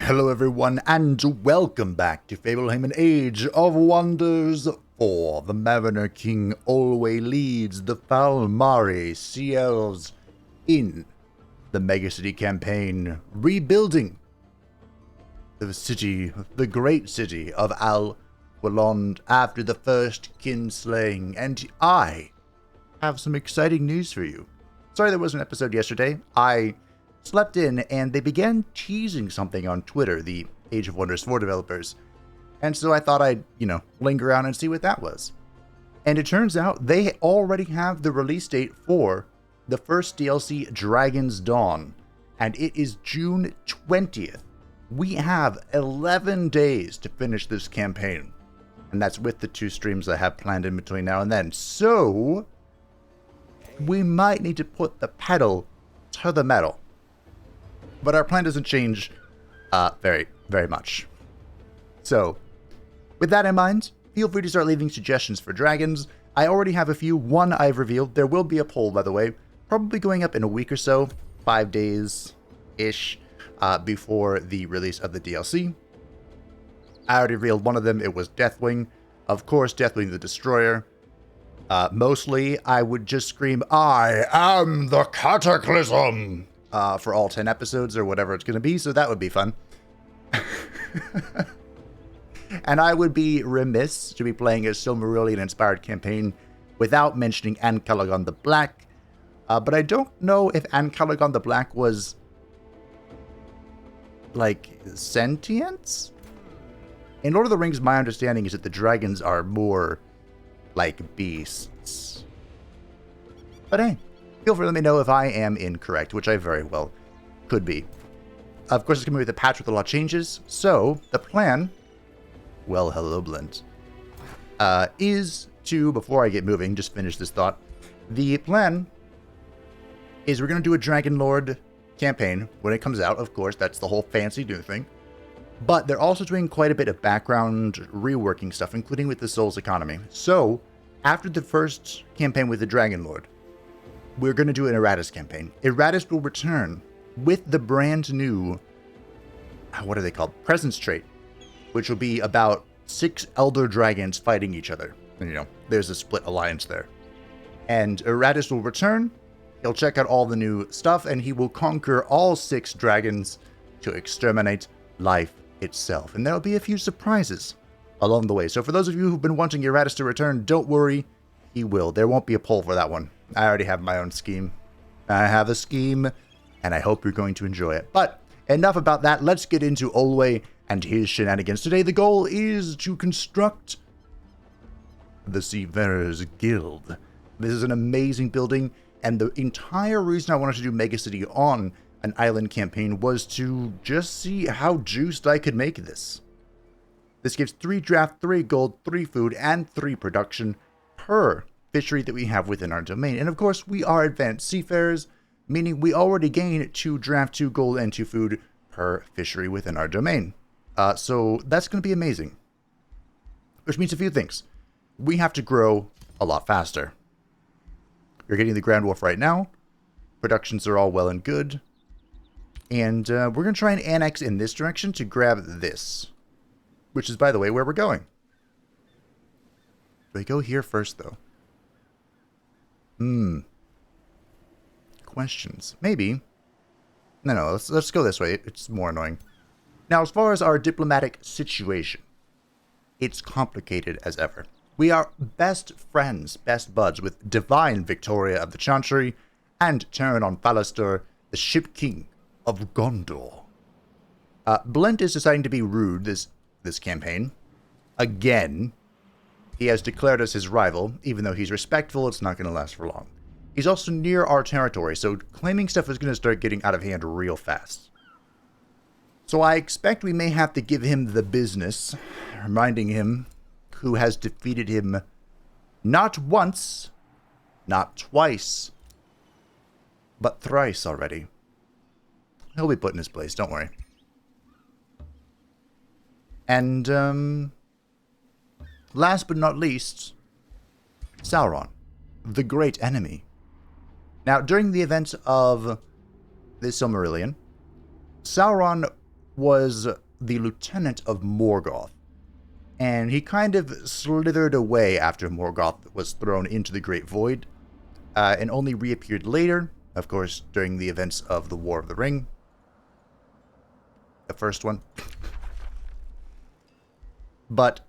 Hello everyone, and welcome back to Fablehaven Age of Wonders 4. The Mariner King Olwe leads the Falmari CLs in the Megacity campaign, rebuilding the great city of Al-Walond after the first kinslaying, and I have some exciting news for you. Sorry there was an episode yesterday. I slept in and they began teasing something on Twitter, the Age of Wonders 4 developers. And so I thought I'd, linger around and see what that was. And it turns out they already have the release date for the first DLC, Dragon's Dawn. And it is June 20th. We have 11 days to finish this campaign. And that's with the 2 streams I have planned in between now and then. So we might need to put the pedal to the metal. But our plan doesn't change very, very much. So, with that in mind, feel free to start leaving suggestions for dragons. I already have a few. One I've revealed. There will be a poll, by the way, probably going up in a week or so, 5 days-ish, before the release of the DLC. I already revealed one of them. It was Deathwing. Of course, Deathwing the Destroyer. Mostly, I would just scream, "I am the Cataclysm!" For all 10 episodes or whatever it's going to be, so that would be fun. And I would be remiss to be playing a Silmarillion-inspired campaign without mentioning Ancalagon the Black. But I don't know if Ancalagon the Black was, sentience? In Lord of the Rings, my understanding is that the dragons are more like beasts. But hey, feel free to let me know if I am incorrect, which I very well could be. Of course, it's going to be with a patch with a lot of changes, so the plan, well, hello, Blint, is to, before I get moving, just finish this thought, the plan is we're going to do a Dragon Lord campaign when it comes out, of course, that's the whole fancy new thing, but they're also doing quite a bit of background reworking stuff, including with the Souls economy. So, after the first campaign with the Dragon Lord, we're going to do an Eratus campaign. Eratus will return with the brand new, what are they called? Presence trait, which will be about 6 elder dragons fighting each other. And, there's a split alliance there. And Eratus will return, he'll check out all the new stuff, and he will conquer all 6 dragons to exterminate life itself. And there'll be a few surprises along the way. So for those of you who've been wanting Eratus to return, don't worry, he will. There won't be a poll for that one. I already have my own scheme. I have a scheme, and I hope you're going to enjoy it. But enough about that. Let's get into Olwe and his shenanigans. Today, the goal is to construct the Seafarers Guild. This is an amazing building, and the entire reason I wanted to do Megacity on an island campaign was to just see how juiced I could make this. This gives 3 draft, 3 gold, 3 food, and 3 production per fishery that we have within our domain. And of course, we are advanced seafarers, meaning we already gain 2 draft, 2 gold, and 2 food per fishery within our domain. So that's going to be amazing. Which means a few things. We have to grow a lot faster. We're getting the Grand Wolf right now. Productions are all well and good. And we're going to try and annex in this direction to grab this. Which is, by the way, where we're going. Do I go here first, though? Questions. Maybe. No, let's go this way. It's more annoying. Now, as far as our diplomatic situation, it's complicated as ever. We are best friends, best buds with Divine Victoria of the Chantry and Terranon Falastur, the Ship King of Gondor. Blent is deciding to be rude this campaign. Again. He has declared us his rival. Even though he's respectful, it's not going to last for long. He's also near our territory, so claiming stuff is going to start getting out of hand real fast. So I expect we may have to give him the business, reminding him who has defeated him not once, not twice, but thrice already. He'll be put in his place, don't worry. And, last but not least, Sauron, the great enemy. Now, during the events of the Silmarillion, Sauron was the lieutenant of Morgoth, and he kind of slithered away after Morgoth was thrown into the Great Void, and only reappeared later, of course, during the events of the War of the Ring. The first one. But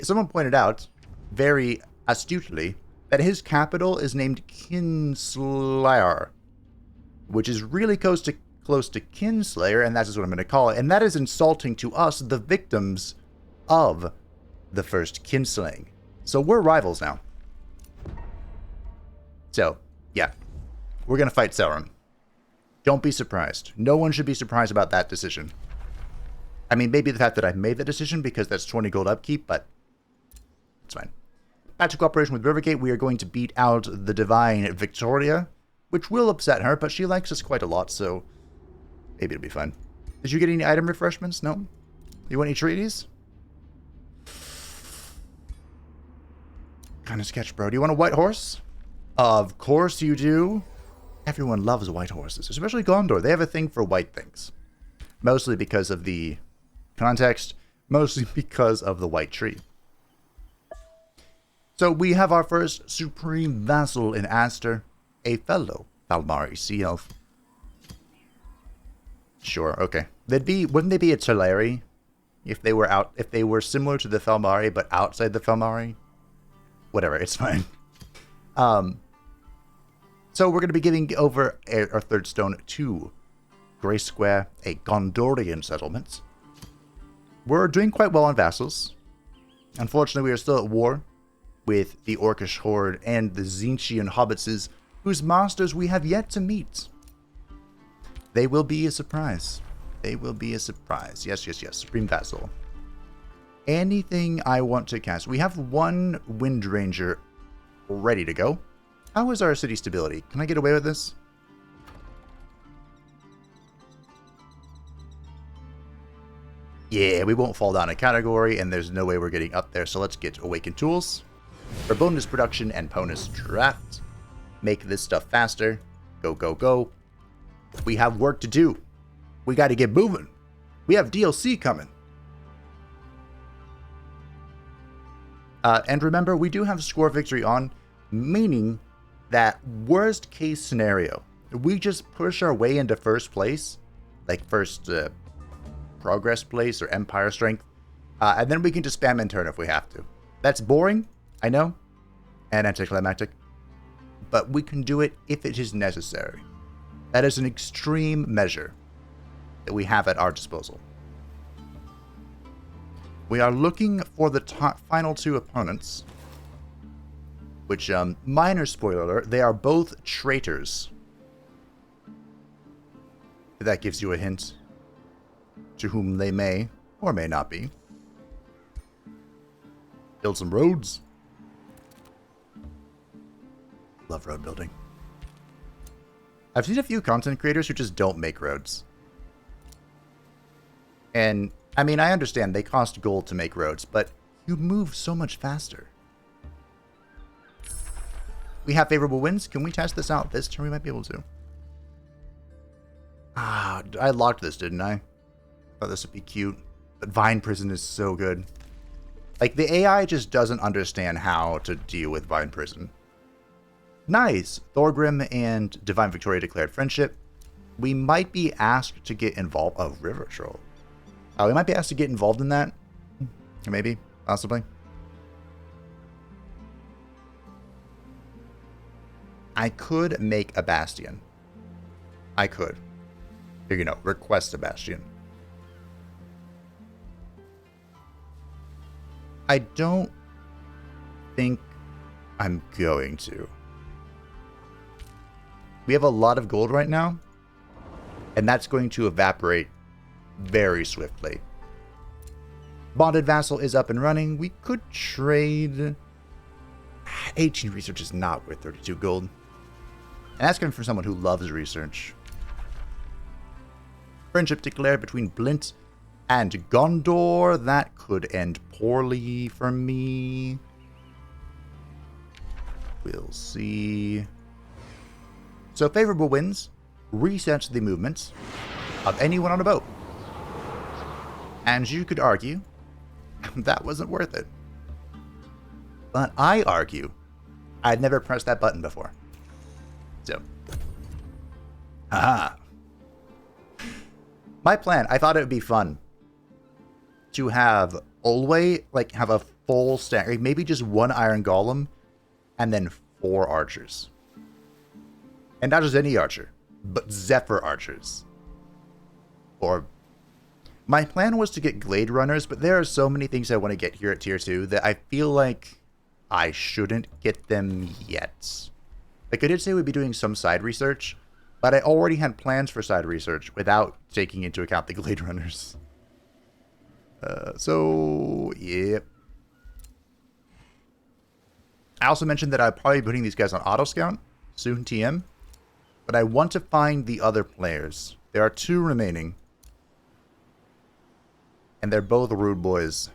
someone pointed out, very astutely, that his capital is named Kinslayer, which is really close to Kinslayer, and that's just what I'm going to call it. And that is insulting to us, the victims of the first kinslaying. So we're rivals now. So, yeah. We're going to fight Sauron. Don't be surprised. No one should be surprised about that decision. I mean, maybe the fact that I made the decision because that's 20 gold upkeep, but it's fine. Back to cooperation with Rivergate, we are going to beat out the divine Victoria, which will upset her, but she likes us quite a lot, so maybe it'll be fun. Did you get any item refreshments? No? You want any treaties? Kind of sketch, bro. Do you want a white horse? Of course you do. Everyone loves white horses, especially Gondor. They have a thing for white things. Mostly because of the context, mostly because of the white tree. So we have our first supreme vassal in Aster, a fellow Falmari sea elf. Sure, okay. Wouldn't they be a Teleri if they were similar to the Falmari but outside the Falmari? Whatever, it's fine. So we're going to be giving over our third stone to Grey Square, a Gondorian settlement. We're doing quite well on vassals. Unfortunately, we are still at war with the Orcish Horde and the Tzeentchian hobbitses, whose masters we have yet to meet. They will be a surprise. They will be a surprise. Yes, yes, yes. Supreme Vassal. Anything I want to cast. We have one Wind Ranger ready to go. How is our city stability? Can I get away with this? Yeah, we won't fall down a category, and there's no way we're getting up there, so let's get Awakened Tools. For bonus production and bonus draft. Make this stuff faster. Go, go, go. We have work to do. We got to get moving. We have DLC coming. And remember, we do have Score Victory on, meaning that worst case scenario, we just push our way into first place, like first progress place or empire strength, and then we can just spam in turn if we have to. That's boring, I know, and anticlimactic, but we can do it if it is necessary. That is an extreme measure that we have at our disposal. We are looking for the final two opponents, which, minor spoiler alert, they are both traitors. If that gives you a hint to whom they may or may not be. Build some roads. Love road building. I've seen a few content creators who just don't make roads. And, I mean, I understand they cost gold to make roads, but you move so much faster. We have favorable winds. Can we test this out this turn? We might be able to. Ah, I locked this, didn't I? Thought this would be cute. But Vine Prison is so good. Like, the AI just doesn't understand how to deal with Vine Prison. Nice. Thorgrim and Divine Victoria declared friendship. We might be asked to get involved. Oh, River Troll. We might be asked to get involved in that. Maybe. Possibly. I could make a Bastion. I could. You know, request a Bastion. I don't think I'm going to. We have a lot of gold right now, and that's going to evaporate very swiftly. Bonded Vassal is up and running. We could trade. 18 research is not worth 32 gold. And that's coming from someone who loves research. Friendship declared between Blint and Gondor. That could end poorly for me. We'll see. So favorable winds resets the movements of anyone on a boat. And you could argue that wasn't worth it. But I argue I'd never pressed that button before. So, haha. My plan, I thought it would be fun to have Olwe, like, have a full stack, like maybe just one Iron Golem, and then 4 archers. And not just any archer, but Zephyr archers. Or, my plan was to get Glade Runners, but there are so many things I want to get here at Tier 2 that I feel like I shouldn't get them yet. Like, I did say we'd be doing some side research, but I already had plans for side research without taking into account the Glade Runners. So, yep. I also mentioned that I'd probably be putting these guys on Auto Scout, soon TM, but I want to find the other players. There are 2 remaining, and they're both rude boys.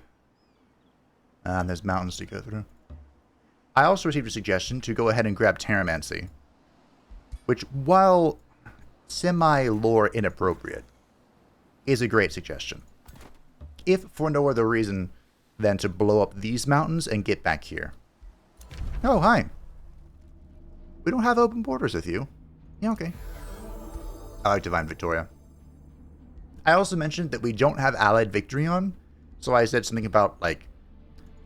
And there's mountains to go through. I also received a suggestion to go ahead and grab Terramancy, which, while semi-lore inappropriate, is a great suggestion. If for no other reason than to blow up these mountains and get back here. Oh, hi. We don't have open borders with you. Yeah, okay. I like Divine Victoria. I also mentioned that we don't have Allied Victory on, so I said something about, like,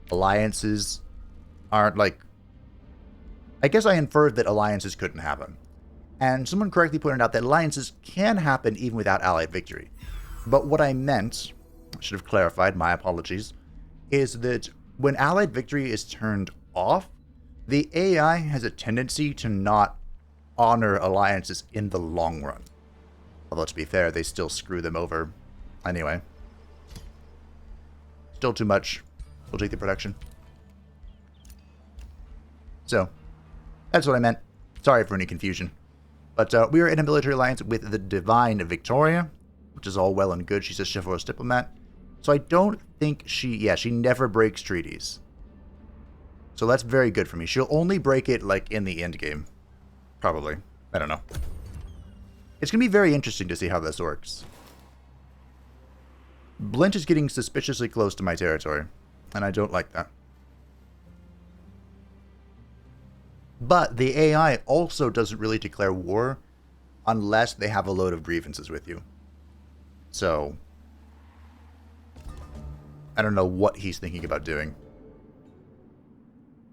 alliances aren't, like... I guess I inferred that alliances couldn't happen. And someone correctly pointed out that alliances can happen even without Allied Victory. But what I meant, I should have clarified, my apologies, is that when Allied Victory is turned off, the AI has a tendency to not honor alliances in the long run. Although, to be fair, they still screw them over. Anyway. Still too much. We'll take the production. So, that's what I meant. Sorry for any confusion. But we are in a military alliance with the Divine Victoria, which is all well and good. She's a chivalrous diplomat. So I don't think she never breaks treaties. So that's very good for me. She'll only break it, like, in the end game. Probably. I don't know. It's going to be very interesting to see how this works. Blint is getting suspiciously close to my territory, and I don't like that. But the AI also doesn't really declare war unless they have a load of grievances with you. So, I don't know what he's thinking about doing.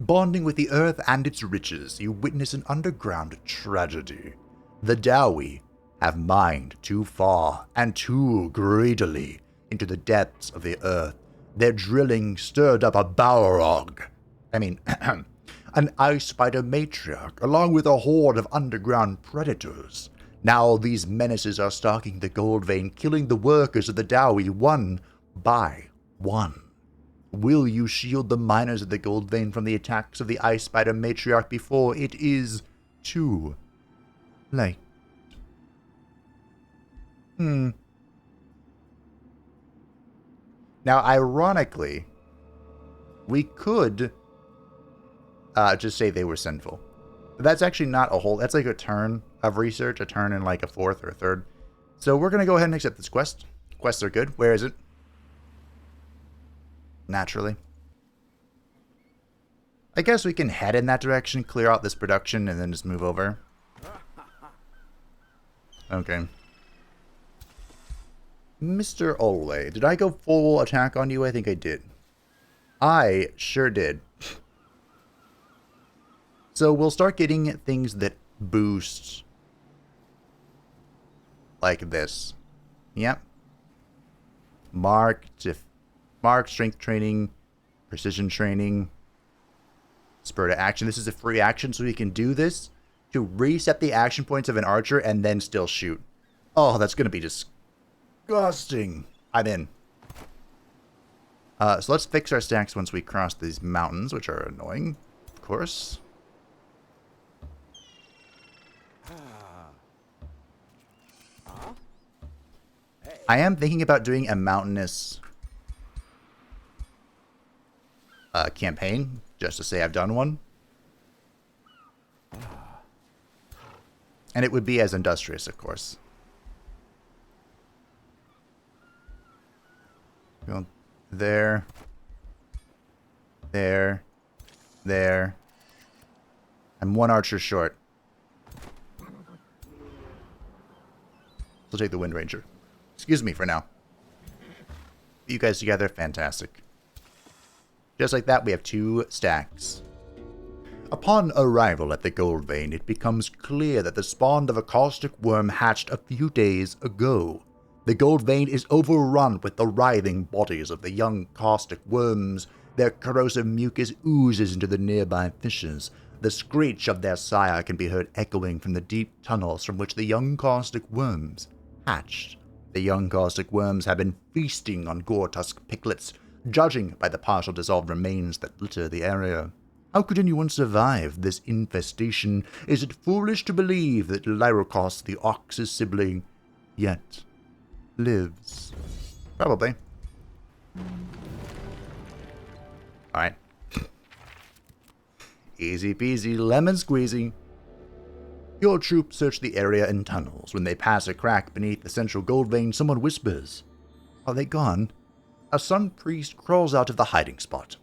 Bonding with the earth and its riches, you witness an underground tragedy. The Dowie have mined too far and too greedily into the depths of the earth. Their drilling stirred up a Balrog. An ice spider matriarch, along with a horde of underground predators. Now these menaces are stalking the gold vein, killing the workers of the Dowie one by one. Will you shield the miners of the gold vein from the attacks of the ice spider matriarch before it is too late? Now, ironically, we could just say they were sinful. But that's actually not a whole... That's like a turn of research, a turn in like a 4th or a 3rd. So we're going to go ahead and accept this quest. Quests are good. Where is it? Naturally. I guess we can head in that direction, clear out this production, and then just move over. Okay. Mr. Olwe, did I go full attack on you? I think I did. I sure did. So we'll start getting things that boost like this. Yep. Mark, strength training, precision training, spur to action. This is a free action, so we can do this to reset the action points of an archer and then still shoot. Oh, that's going to be disgusting. I'm in. So let's fix our stacks once we cross these mountains, which are annoying, of course. I am thinking about doing a mountainous campaign, just to say I've done one. And it would be as industrious, of course. There. There. There. I'm one archer short. I'll take the Wind Ranger. Excuse me for now. You guys together, fantastic. Just like that, we have 2 stacks. Upon arrival at the Gold Vein, it becomes clear that the spawn of a caustic worm hatched a few days ago. The Gold Vein is overrun with the writhing bodies of the young caustic worms. Their corrosive mucus oozes into the nearby fissures. The screech of their sire can be heard echoing from the deep tunnels from which the young caustic worms hatched. The young caustic worms have been feasting on gore-tusk piglets, judging by the partial dissolved remains that litter the area. How could anyone survive this infestation? Is it foolish to believe that Lyrocos, the ox's sibling, yet lives? Probably. Alright. Easy peasy, lemon squeezy. Your troops search the area in tunnels. When they pass a crack beneath the central gold vein, someone whispers, "Are they gone?" A sun priest crawls out of the hiding spot.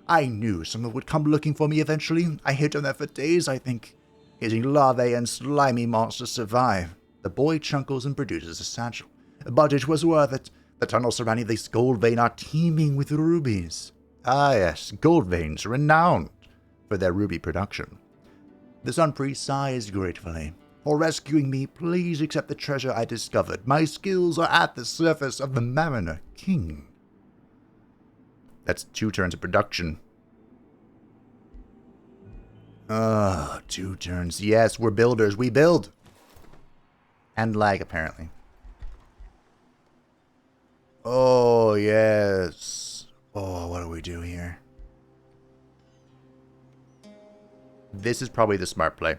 I knew someone would come looking for me eventually. I hid on there for days, I think. Hitting larvae and slimy monsters survive. The boy chuckles and produces a satchel. But it was worth it. The tunnels surrounding this gold vein are teeming with rubies. Ah yes, gold veins renowned for their ruby production. The sun priest sighs gratefully. For rescuing me, please accept the treasure I discovered. My skills are at the surface of the Mariner King. That's 2 turns of production. 2 turns. Yes, we're builders. We build. And lag, apparently. Oh, yes. Oh, what do we do here? This is probably the smart play.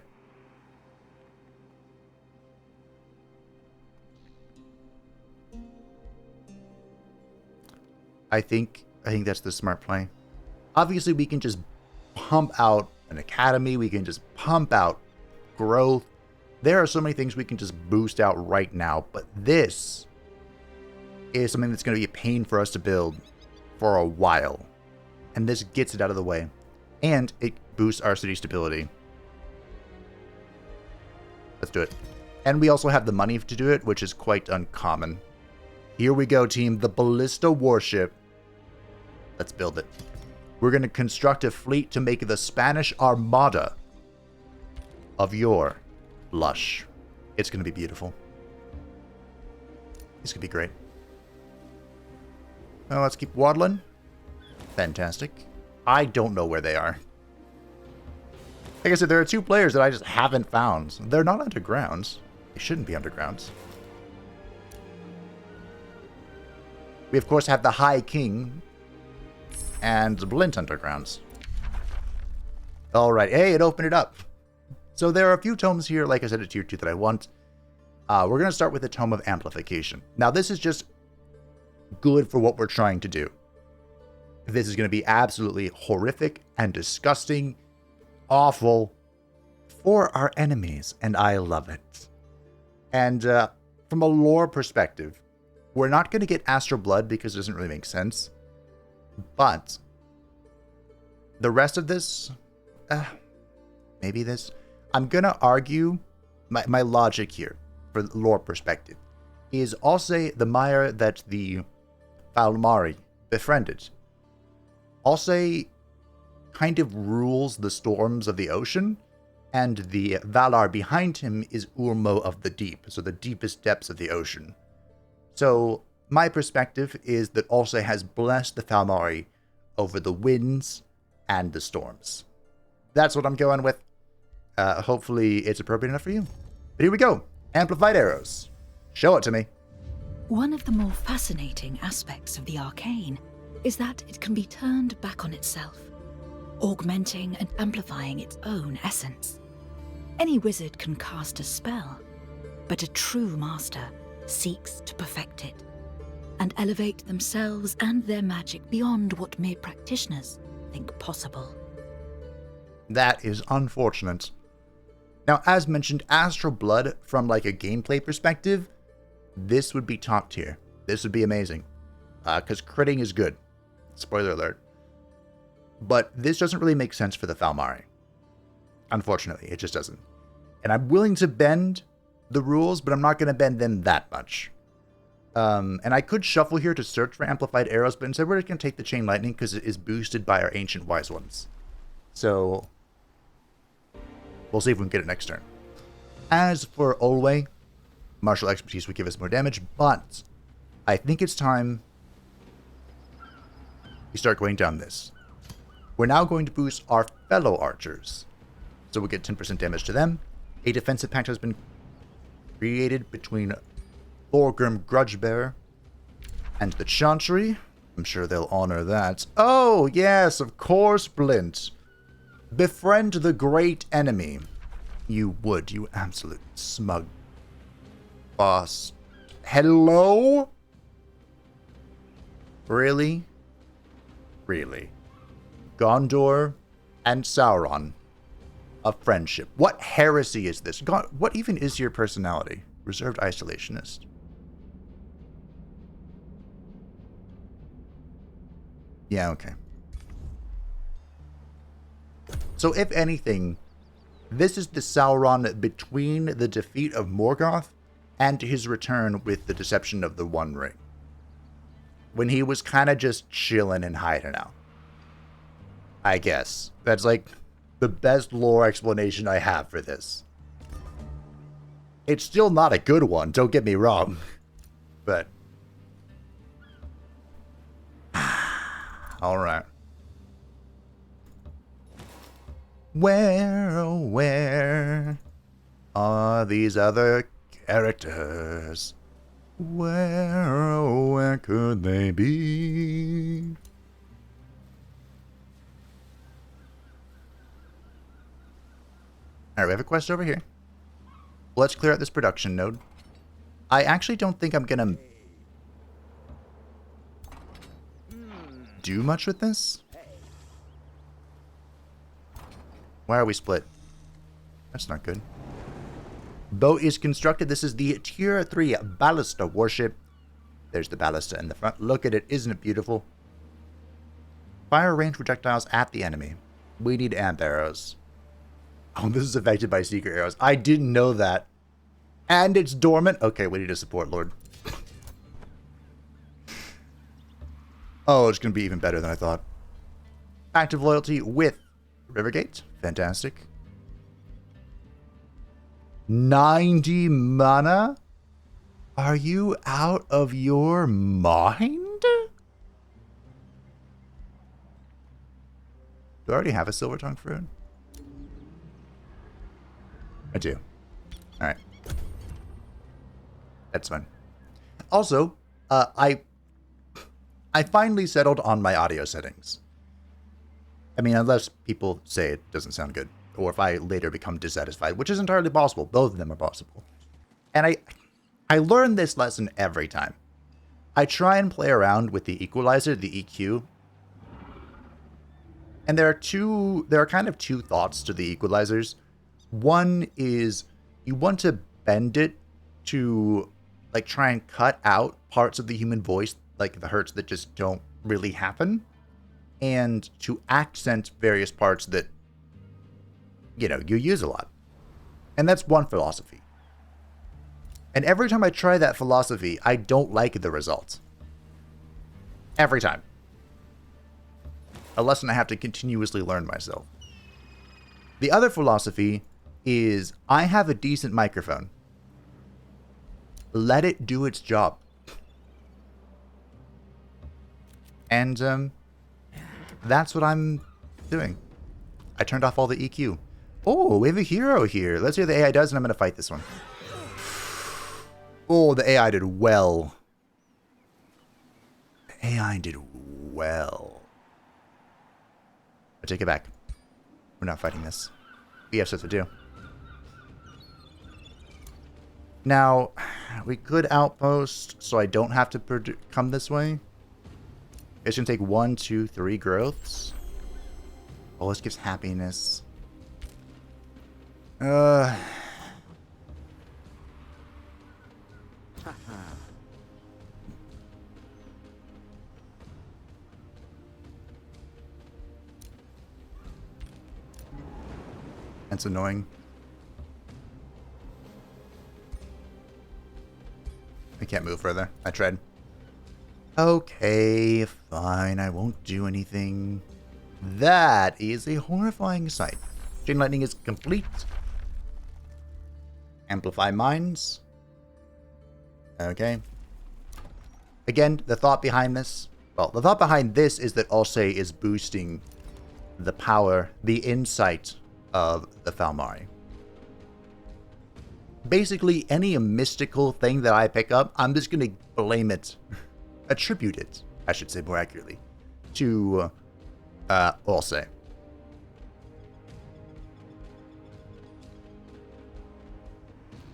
I think that's the smart play. Obviously, we can just pump out an academy. We can just pump out growth. There are so many things we can just boost out right now. But this is something that's going to be a pain for us to build for a while. And this gets it out of the way. And it boosts our city stability. Let's do it. And we also have the money to do it, which is quite uncommon. Here we go, team. The Ballista Warship. Let's build it. We're going to construct a fleet to make the Spanish Armada of your Lush. It's going to be beautiful. It's going to be great. Now let's keep waddling. Fantastic. I don't know where they are. Like I said, there are 2 players that I just haven't found. They're not undergrounds. They shouldn't be undergrounds. We, of course, have the High King and Blint Undergrounds. Alright, hey, it opened it up. So there are a few tomes here, like I said, at tier 2 that I want. We're going to start with the Tome of Amplification. Now, this is just good for what we're trying to do. This is going to be absolutely horrific and disgusting, awful for our enemies, and I love it. And from a lore perspective, we're not going to get Astral Blood because it doesn't really make sense. But the rest of this, maybe this, I'm going to argue my logic here for lore perspective is Olwe, the mire that the Falmari befriended. Olwe kind of rules the storms of the ocean, and the Valar behind him is Ulmo of the deep, so the deepest depths of the ocean. So my perspective is that Olwe has blessed the Falmari over the winds and the storms. That's what I'm going with. Hopefully it's appropriate enough for you. But here we go. Amplified arrows. Show it to me. One of the more fascinating aspects of the arcane is that it can be turned back on itself, augmenting and amplifying its own essence. Any wizard can cast a spell, but a true master seeks to perfect it and elevate themselves and their magic beyond what mere practitioners think possible. That is unfortunate. Now, as mentioned, Astral Blood, from like a gameplay perspective, this would be top tier. This would be amazing. Because critting is good. Spoiler alert. But this doesn't really make sense for the Falmari. Unfortunately, it just doesn't. And I'm willing to bend the rules, but I'm not going to bend them that much. And I could shuffle here to search for amplified arrows, but instead we're just going to take the chain lightning because it is boosted by our ancient wise ones. So we'll see if we can get it next turn. As for Olwe, martial expertise would give us more damage, but I think it's time we start going down this. We're now going to boost our fellow archers. So we'll get 10% damage to them. A defensive pact has been created between Thorgrim Grudgebearer and the Chantry. I'm sure they'll honor that. Oh, yes, of course, Blint. Befriend the great enemy. You would, you absolute smug boss. Hello? Really? Really? Gondor and Sauron. A friendship. What heresy is this? God, what even is your personality? Reserved isolationist. Yeah, okay. So if anything, this is the Sauron between the defeat of Morgoth and his return with the deception of the One Ring. When he was kind of just chilling and hiding out. I guess. That's like the best lore explanation I have for this. It's still not a good one, don't get me wrong. But alright. Where, oh where are these other characters? Where, oh where could they be? Alright, we have a quest over here. Let's clear out this production node. I actually don't think I'm gonna do much with this. Why are we split? That's not good. Boat is constructed. This is the Tier 3 Ballista warship. There's the ballista in the front. Look at it. Isn't it beautiful? Fire range projectiles at the enemy. We need amp arrows. Oh, this is affected by secret arrows. I didn't know that. And it's dormant. Okay, we need a support lord. Oh, it's going to be even better than I thought. Active loyalty with Rivergate. Fantastic. 90 mana? Are you out of your mind? Do I already have a Silver Tongue Fruit? I do. Alright. That's fine. Also, I finally settled on my audio settings. I mean, unless people say it doesn't sound good. Or if I later become dissatisfied, which is entirely possible. Both of them are possible. And I learn this lesson every time. I try and play around with the equalizer, the EQ. And there are kind of two thoughts to the equalizers. One is you want to bend it to like try and cut out parts of the human voice, like the hurts that just don't really happen, and to accent various parts that, you know, you use a lot. And that's one philosophy. And every time I try that philosophy, I don't like the result. Every time. A lesson I have to continuously learn myself. The other philosophy is I have a decent microphone. Let it do its job. And that's what I'm doing. I turned off all the EQ. Oh, we have a hero here. Let's see what the AI does, and I'm going to fight this one. Oh, the AI did well. The AI did well. I take it back. We're not fighting this. We have stuff to do. Now, we could outpost, so I don't have to come this way. It's going to take 1, 2, 3 growths. Oh, this gives happiness. That's annoying. I can't move further. I tried. Okay, fine. I won't do anything. That is a horrifying sight. Chain lightning is complete. Amplify minds. Okay. Again, the thought behind this... Well, the thought behind this is that Olwe is boosting the power, the insight of the Falmari. Basically, any mystical thing that I pick up, I'm just going to blame it, attribute it, I should say more accurately, to Olwe.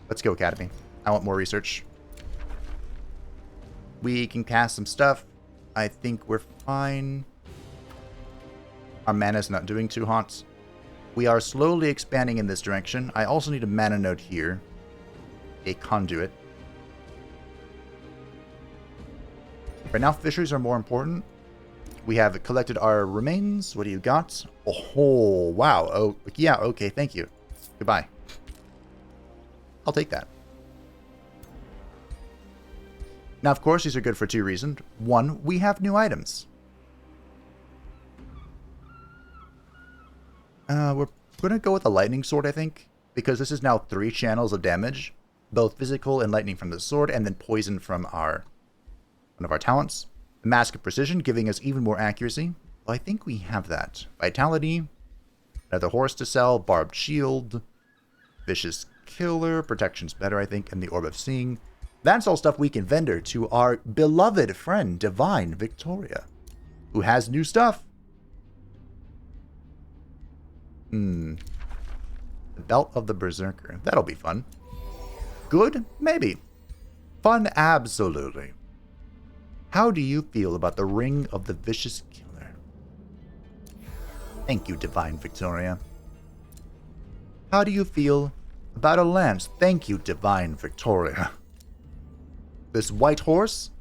Let's go, Academy. I want more research. We can cast some stuff. I think we're fine. Our mana's not doing too hot. We are slowly expanding in this direction. I also need a mana node here. A conduit. Right now, fisheries are more important. We have collected our remains. What do you got? Oh, wow. Oh, yeah, okay, thank you. Goodbye. I'll take that. Now, of course, these are good for two reasons. One, we have new items. We're going to go with a lightning sword, I think, because this is now 3 channels of damage, both physical and lightning from the sword, and then poison from one of our talents. The Mask of Precision, giving us even more accuracy. Well, I think we have that. Vitality, another horse to sell, barbed shield, vicious killer, protection's better, I think, and the Orb of Seeing. That's all stuff we can vendor to our beloved friend, Divine Victoria, who has new stuff. The Belt of the Berserker. That'll be fun. Good? Maybe. Fun? Absolutely. How do you feel about the Ring of the Vicious Killer? Thank you, Divine Victoria. How do you feel about a lance? Thank you, Divine Victoria. This white horse?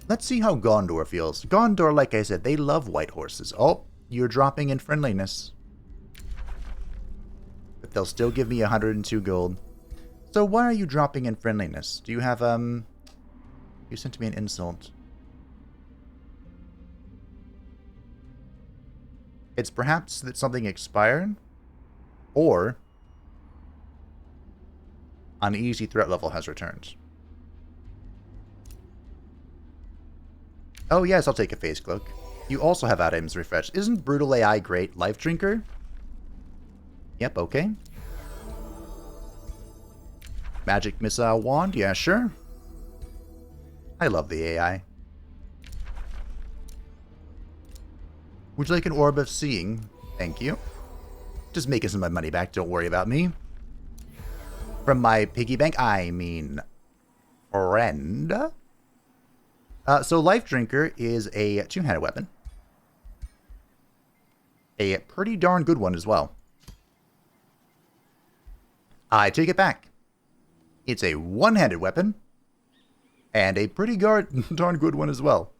Let's see how Gondor feels. Gondor, like I said, they love white horses. Oh, you're dropping in friendliness. But they'll still give me 102 gold. So why are you dropping in friendliness? Do you have, You sent me an insult. It's perhaps that something expired? Or... uneasy threat level has returned. Oh yes, I'll take a Phase Cloak. You also have items refreshed. Isn't Brutal AI great? Life Drinker? Yep, okay. Magic Missile Wand? Yeah, sure. I love the AI. Would you like an Orb of Seeing? Thank you. Just making some of my money back, don't worry about me. From my piggy bank, I mean, friend. So Life Drinker is a two-handed weapon. A pretty darn good one as well. I take it back. It's a one-handed weapon. And a pretty darn good one as well.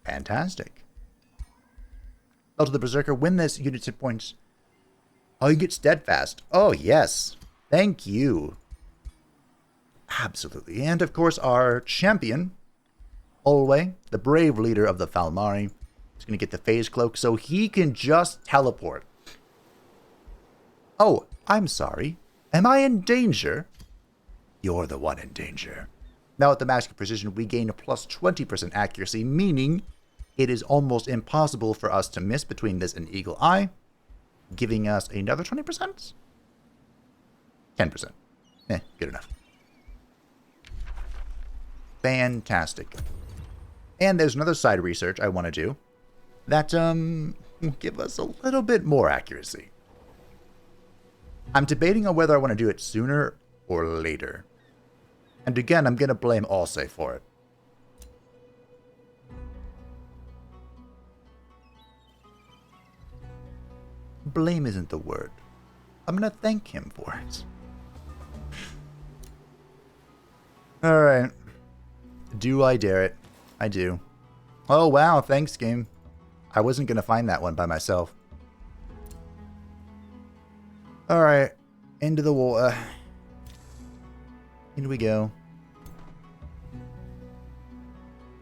Fantastic. Belt of the Berserker, win this unit hit points. Oh, you get Steadfast. Oh, yes. Thank you. Absolutely. And, of course, our champion, Olwe, the brave leader of the Falmari, is going to get the Phase Cloak so he can just teleport. Oh, I'm sorry. Am I in danger? You're the one in danger. Now, with the Mask of Precision, we gain a plus 20% accuracy, meaning it is almost impossible for us to miss between this and Eagle Eye, giving us another 20%? 10%. Good enough. Fantastic. And there's another side research I want to do that will give us a little bit more accuracy. I'm debating on whether I want to do it sooner or later. And again, I'm going to blame Olwe for it. Blame isn't the word. I'm going to thank him for it. Alright. Do I dare it? I do. Oh, wow. Thanks, game. I wasn't going to find that one by myself. Alright. Into the water. In we go.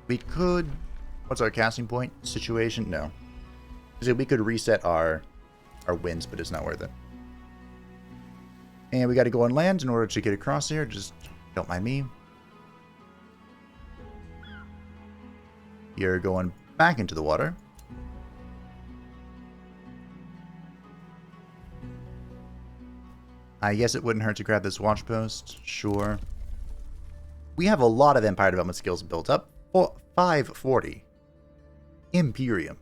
We could... What's our casting point situation? No. So we could reset our winds, but it's not worth it. And we got to go on land in order to get across here. Just don't mind me. You're going back into the water. I guess it wouldn't hurt to grab this watch post. Sure. We have a lot of Empire development skills built up. 540. Imperium.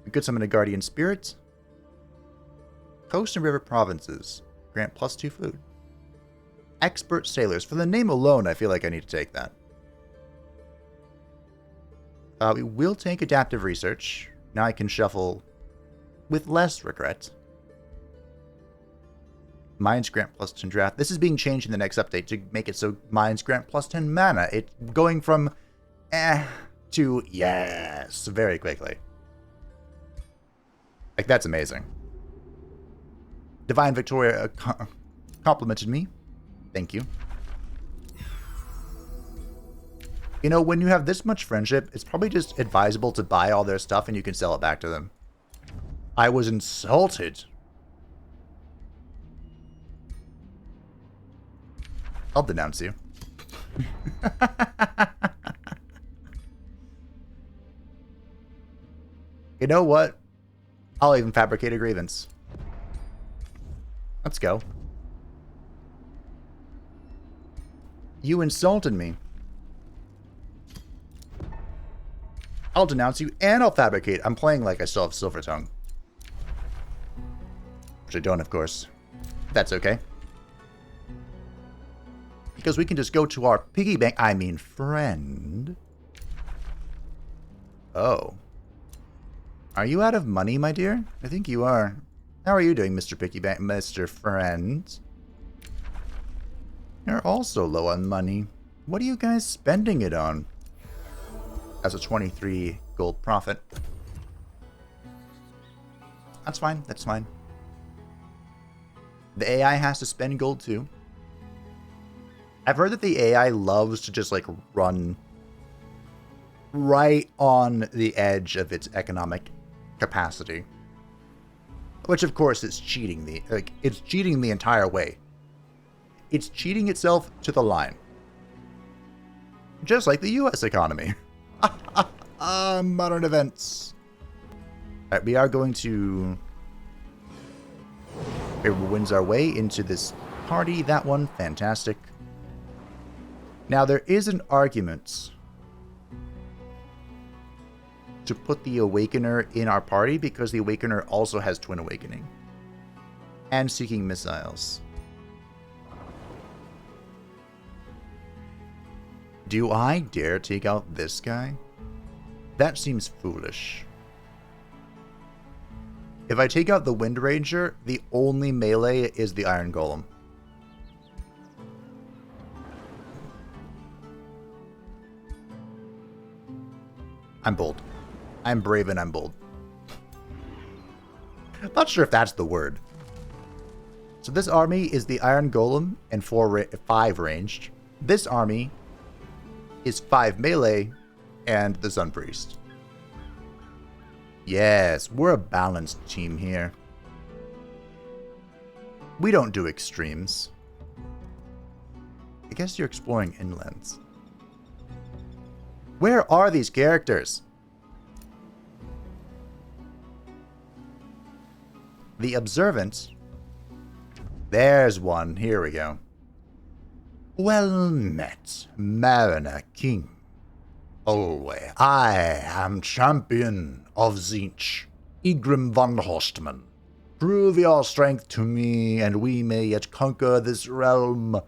We could summon a Guardian Spirit. Coast and River Provinces. Grant +2 food. Expert Sailors. For the name alone, I feel like I need to take that. We will take Adaptive Research. Now I can shuffle with less regret. Mines grant +10 draft. This is being changed in the next update to make it so mines grant +10 mana. It's going from to yes very quickly. Like, that's amazing. Divine Victoria complimented me. Thank you. You know, when you have this much friendship, it's probably just advisable to buy all their stuff and you can sell it back to them. I was insulted. I'll denounce you. You know what? I'll even fabricate a grievance. Let's go. You insulted me. I'll denounce you and I'll fabricate. I'm playing like I still have Silver Tongue. Which I don't, of course. That's okay. Because we can just go to our piggy bank. I mean, friend. Oh. Are you out of money, my dear? I think you are. How are you doing, Mr. Piggy Bank, Mr. Friend? You're also low on money. What are you guys spending it on? As a 23 gold profit. That's fine. That's fine. The AI has to spend gold too. I've heard that the AI loves to just like run right on the edge of its economic capacity. Which of course is cheating it's cheating the entire way. It's cheating itself to the line. Just like the US economy. Modern events. Alright, we are going to... It wins our way into this party. That one, fantastic. Now, there is an argument to put the Awakener in our party because the Awakener also has Twin Awakening. And Seeking Missiles. Do I dare take out this guy? That seems foolish. If I take out the Wind Ranger, the only melee is the Iron Golem. I'm bold. I'm brave and I'm bold. Not sure if that's the word. So this army is the Iron Golem and 5 ranged. This army is 5 melee and the Sun Priest. Yes, we're a balanced team here. We don't do extremes. I guess you're exploring inlands. Where are these characters? The Observant. There's one. Here we go. Well met, Mariner King. Olwe, I am champion of Tzeentch, Igrim von Horstman. Prove your strength to me, and we may yet conquer this realm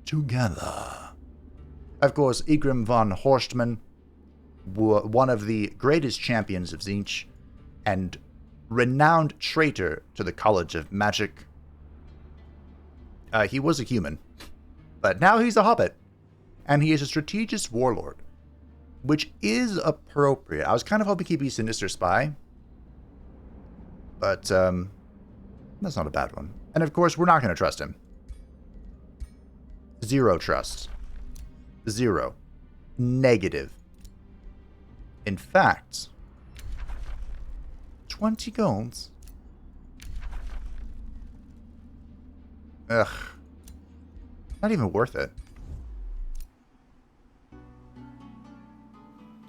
together. Of course, Igrim von Horstman, one of the greatest champions of Tzeentch, and renowned traitor to the College of Magic. He was a human, but now he's a hobbit, and he is a strategist warlord. which is appropriate. I was kind of hoping he'd be Sinister Spy, but that's not a bad one. And of course, we're not going to trust him. Zero trust. Zero. Negative. In fact, 20 golds. Ugh. Not even worth it.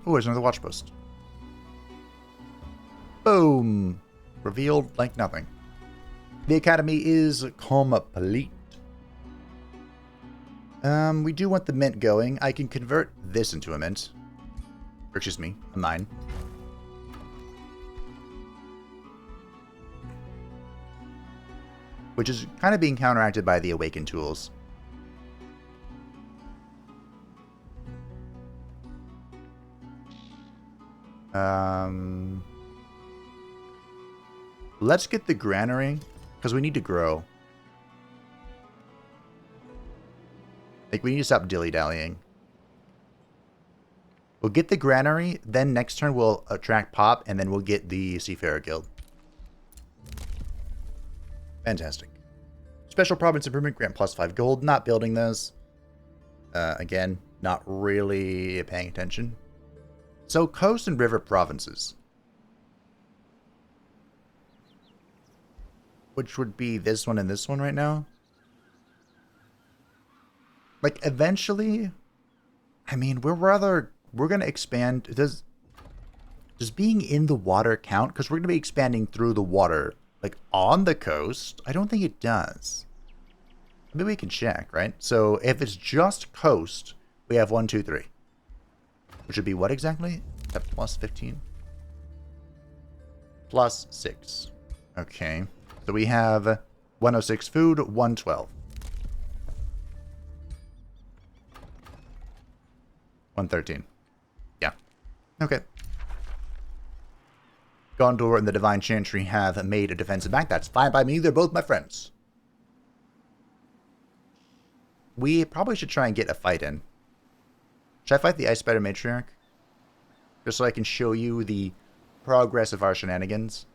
Oh, there's another watch post. Boom. Revealed like nothing. The academy is complete. We do want the mint going. I can convert this into a mint. Or, excuse me, a mine. Which is kind of being counteracted by the awakened tools. Let's get the granary, because we need to grow. Like, we need to stop dilly-dallying. We'll get the granary, then next turn we'll attract Pop, and then we'll get the Seafarer Guild. Fantastic. Special Province Improvement, grant plus 5 gold. Not building those. Again, not really paying attention. So, coast and river provinces. Which would be this one and this one right now. Like, eventually, I mean, we're going to expand. Does being in the water count? Because we're going to be expanding through the water. Like, on the coast? I don't think it does. Maybe we can check, right? So, if it's just coast, we have 1, 2, 3. Which would be what exactly? That plus 15? Plus 6. Okay. So, we have 106 food, 112. 113. Yeah. Okay. Gondor and the Divine Chantry have made a defensive act. That's fine by me. They're both my friends. We probably should try and get a fight in. Should I fight the Ice Spider Matriarch? Just so I can show you the progress of our shenanigans.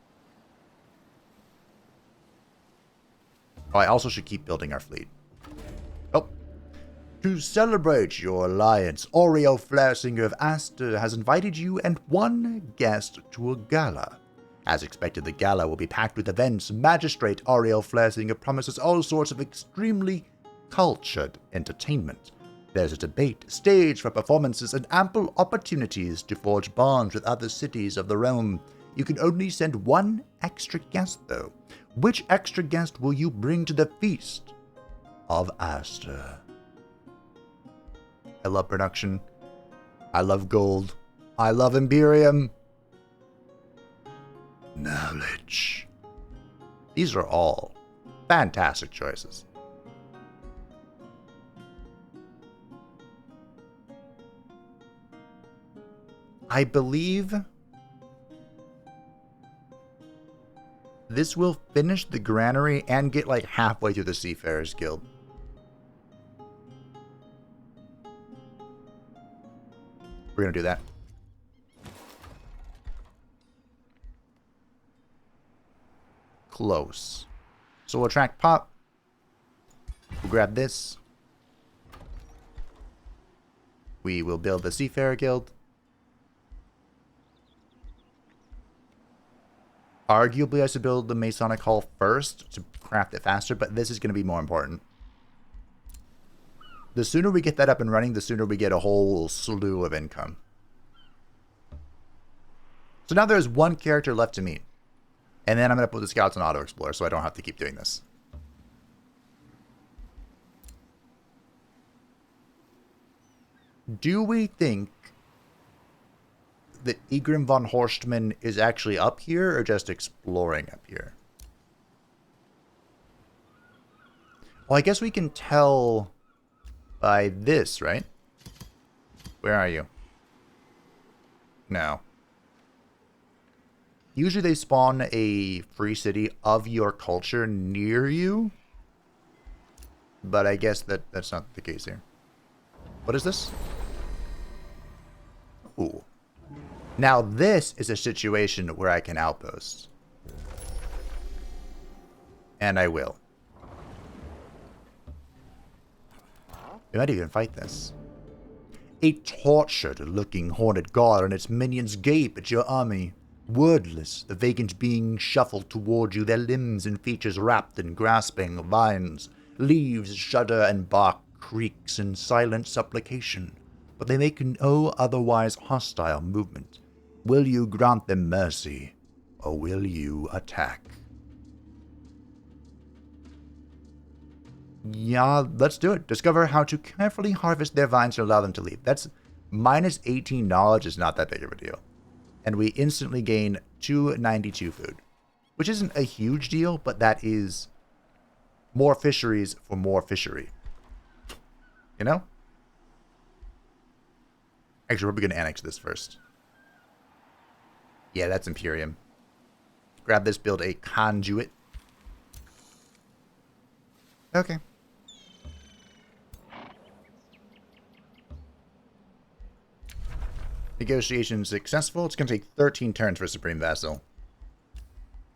Oh, I also should keep building our fleet. Oh. To celebrate your alliance, Oriel Flaresinger of Aster has invited you and one guest to a gala. As expected, the gala will be packed with events. Magistrate Oriel Flaresinger promises all sorts of extremely cultured entertainment. There's a debate, stage for performances, and ample opportunities to forge bonds with other cities of the realm. You can only send one extra guest, though. Which extra guest will you bring to the feast of Aster? I love production. I love gold. I love Imperium. Knowledge. These are all fantastic choices. I believe this will finish the granary and get like halfway through the Seafarers Guild. We're going to do that. Close. So we'll attract Pop. We'll grab this. We will build the Seafarer Guild. Arguably, I should build the Masonic Hall first to craft it faster, but this is going to be more important. The sooner we get that up and running, the sooner we get a whole slew of income. So now there's one character left to meet. And then I'm going to put the scouts on auto explore so I don't have to keep doing this. Do we think that Egrim von Horstmann is actually up here or just exploring up here? Well, I guess we can tell by this, right? Where are you? No. Usually they spawn a free city of your culture near you. But I guess that's not the case here. What is this? Ooh. Now this is a situation where I can outpost. And I will. We might even fight this. A tortured-looking horned guard and its minions gape at your army. Wordless, the vacant beings shuffle toward you, their limbs and features wrapped in grasping vines. Leaves shudder and bark creaks in silent supplication, but they make no otherwise hostile movement. Will you grant them mercy, or will you attack? Yeah, let's do it. Discover how to carefully harvest their vines and allow them to leave. That's minus 18 knowledge is not that big of a deal. And we instantly gain 292 food, which isn't a huge deal, but that is more fisheries for more fishery. You know? Actually, we're going to annex this first. Yeah, that's Imperium. Grab this, build a conduit. Okay. Negotiation successful. It's going to take 13 turns for Supreme Vassal.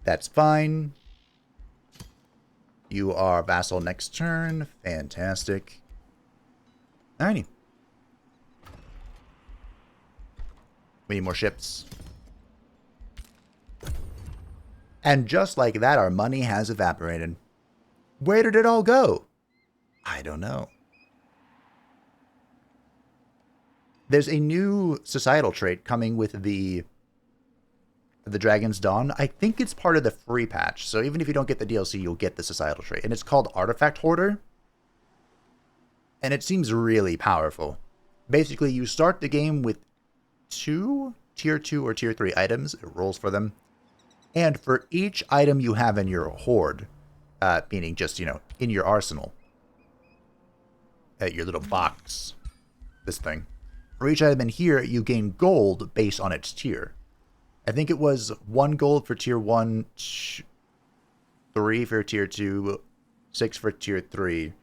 That's fine. You are Vassal next turn. Fantastic. Alrighty. We need more ships. And just like that, our money has evaporated. Where did it all go? I don't know. There's a new societal trait coming with the Dragon's Dawn. I think it's part of the free patch. So even if you don't get the DLC, you'll get the societal trait. And it's called Artifact Hoarder. And it seems really powerful. Basically, you start the game with 2 tier 2 or tier 3 items. It rolls for them. And for each item you have in your hoard, meaning just, you know, in your arsenal, your little box, this thing. For each item in here, you gain gold based on its tier. I think it was 1 gold for tier 1, 3 for tier 2, 6 for tier 3,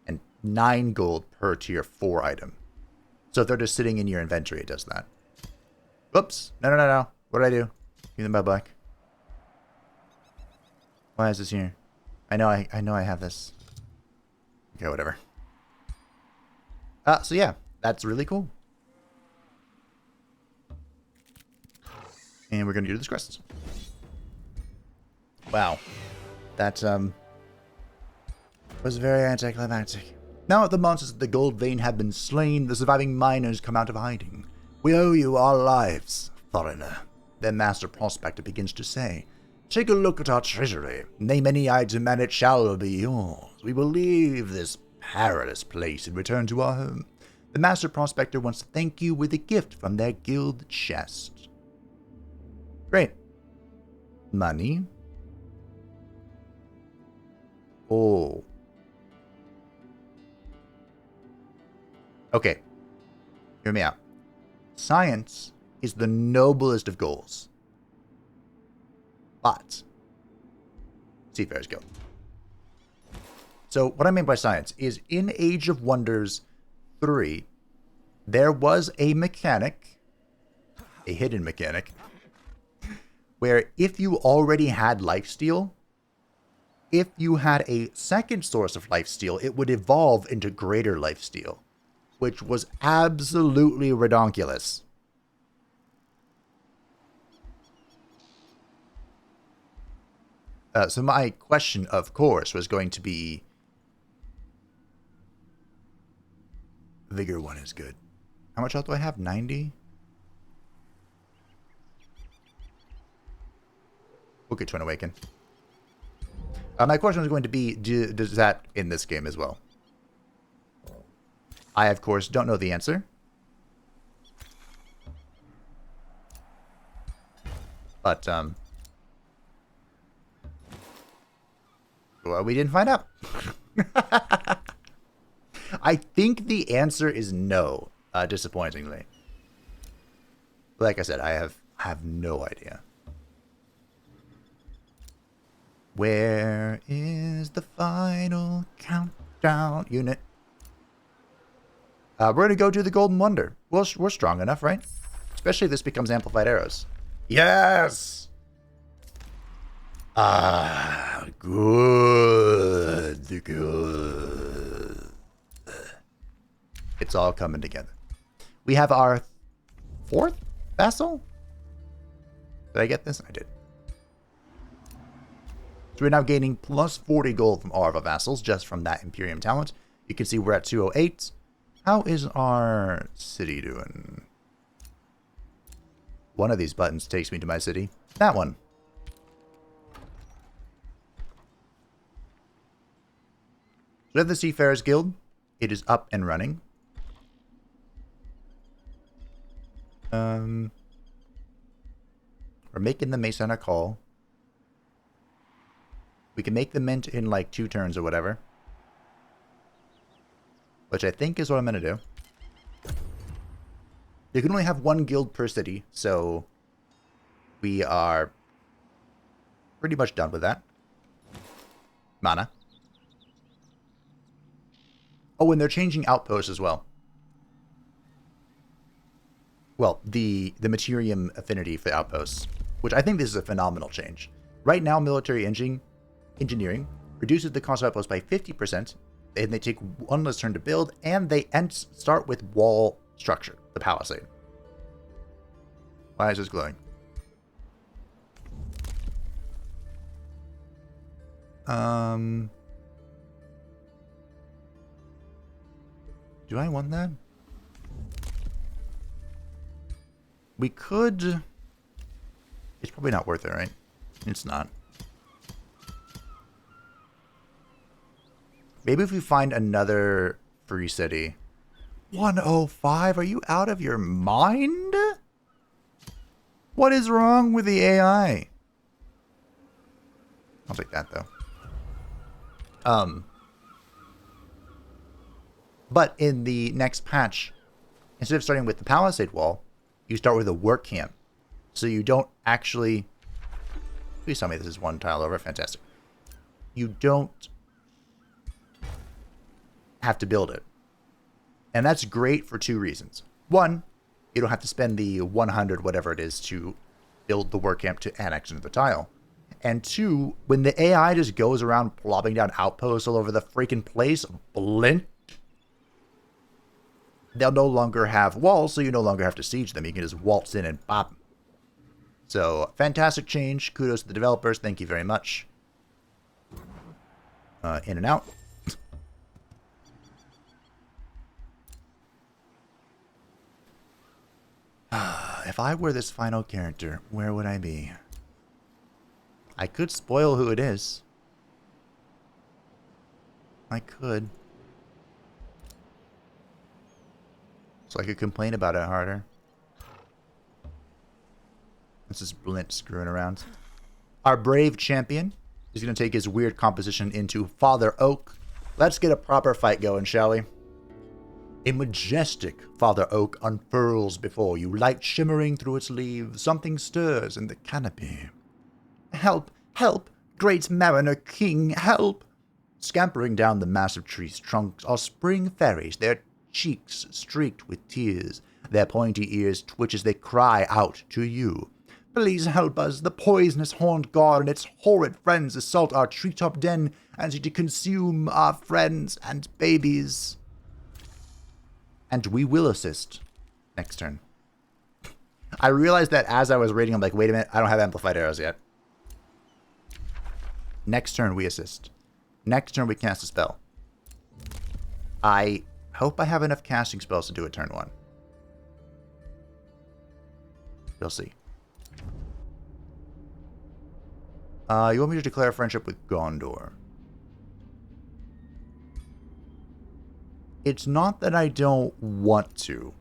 and 9 gold per tier 4 item. So if they're just sitting in your inventory, it does that. Whoops. No. What did I do? Give them my back. Why is this here? I know I have this. Okay, whatever. So yeah, that's really cool. And we're going to do this quest. Wow. That, was very anticlimactic. Now that the monsters of the gold vein have been slain, the surviving miners come out of hiding. We owe you our lives, foreigner. Their master prospector begins to say, take a look at our treasury. Name any item and it shall be yours. We will leave this perilous place and return to our home. The master prospector wants to thank you with a gift from their guild chest. Great. Money. Oh. Okay. Hear me out. Science is the noblest of goals. But Seafarers Guild. So what I mean by science is in Age of Wonders 3, there was a mechanic, a hidden mechanic, where if you already had lifesteal, if you had a second source of lifesteal, it would evolve into greater lifesteal, which was absolutely redonkulous. So my question, of course, was going to be... Vigor 1 is good. How much health do I have? 90? We'll get Twin Awaken. My question was going to be, does that in this game as well? I, of course, don't know the answer. But, well, we didn't find out. I think the answer is no, disappointingly. Like I said, I have no idea. Where is the final countdown unit? We're going to go do the Golden Wonder. We're strong enough, right? Especially if this becomes amplified arrows. Yes! Ah, good. It's all coming together. We have our 4th vassal? Did I get this? I did. So we're now gaining plus 40 gold from all of our vassals just from that Imperium talent. You can see we're at 208. How is our city doing? One of these buttons takes me to my city. That one. So we have the Seafarers Guild. It is up and running. We're making the Masona call. We can make the mint in like 2 turns or whatever. Which I think is what I'm going to do. You can only have 1 guild per city, so we are pretty much done with that. Mana. Oh, and they're changing outposts as well. Well, the Materium affinity for outposts, which I think this is a phenomenal change. Right now, military engineering reduces the cost of outposts by 50%, and they take 1 less turn to build, and they start with wall structure, the palisade. Why is this glowing? Do I want that? We could... It's probably not worth it, right? It's not. Maybe if we find another free city. 105? Are you out of your mind? What is wrong with the AI? I'll take that, though. But in the next patch, instead of starting with the palisade wall, you start with a work camp. So you don't actually... Please tell me this is 1 tile over. Fantastic. You don't have to build it. And that's great for 2 reasons. 1, you don't have to spend the 100 whatever it is to build the work camp to annex into the tile. And 2, when the AI just goes around plopping down outposts all over the freaking place, blint, they'll no longer have walls, so you no longer have to siege them. You can just waltz in and pop. So, fantastic change. Kudos to the developers. Thank you very much. In and out. If I were this final character, where would I be? I could spoil who it is. I could. So I could complain about it harder. This is Blint screwing around. Our brave champion is going to take his weird composition into Father Oak. Let's get a proper fight going, shall we? A majestic Father Oak unfurls before you, light shimmering through its leaves. Something stirs in the canopy. Help! Help! Great Mariner King, help! Scampering down the massive tree's trunks are spring fairies, their cheeks streaked with tears. Their pointy ears twitch as they cry out to you. Please help us. The poisonous horned god and its horrid friends assault our treetop den and seek to consume our friends and babies. And we will assist next turn. I realized that as I was reading, I'm like, wait a minute, I don't have amplified arrows yet. Next turn, we assist. Next turn, we cast a spell. I hope I have enough casting spells to do it turn 1. We'll see. You want me to declare friendship with Gondor? It's not that I don't want to.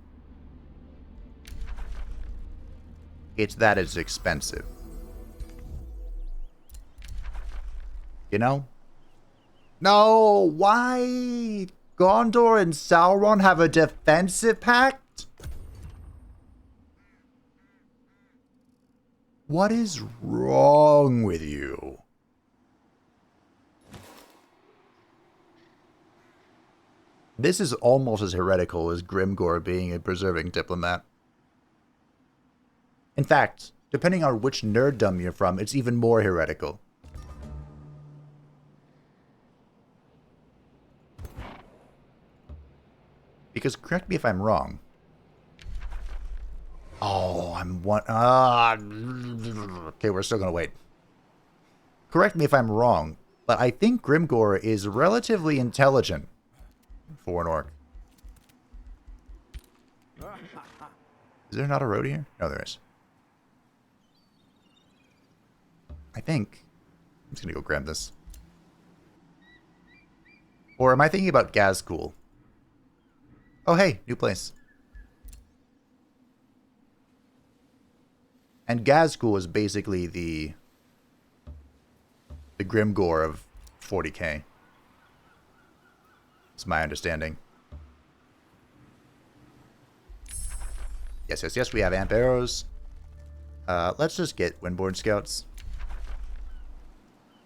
It's that it's expensive. You know? No, why? Gondor and Sauron have a defensive pact? What is wrong with you? This is almost as heretical as Grimgor being a preserving diplomat. In fact, depending on which nerddom you're from, it's even more heretical. Because, correct me if I'm wrong. Oh, I'm one... okay, we're still gonna wait. Correct me if I'm wrong, but I think Grimgor is relatively intelligent for an orc. Is there not a road here? No, there is. I think. I'm just gonna go grab this. Or am I thinking about Gazgul? Oh, hey, new place. And Gazgul is basically the Grimgor of 40k. It's my understanding. Yes, yes, yes, we have amp arrows. Let's just get Windborn Scouts.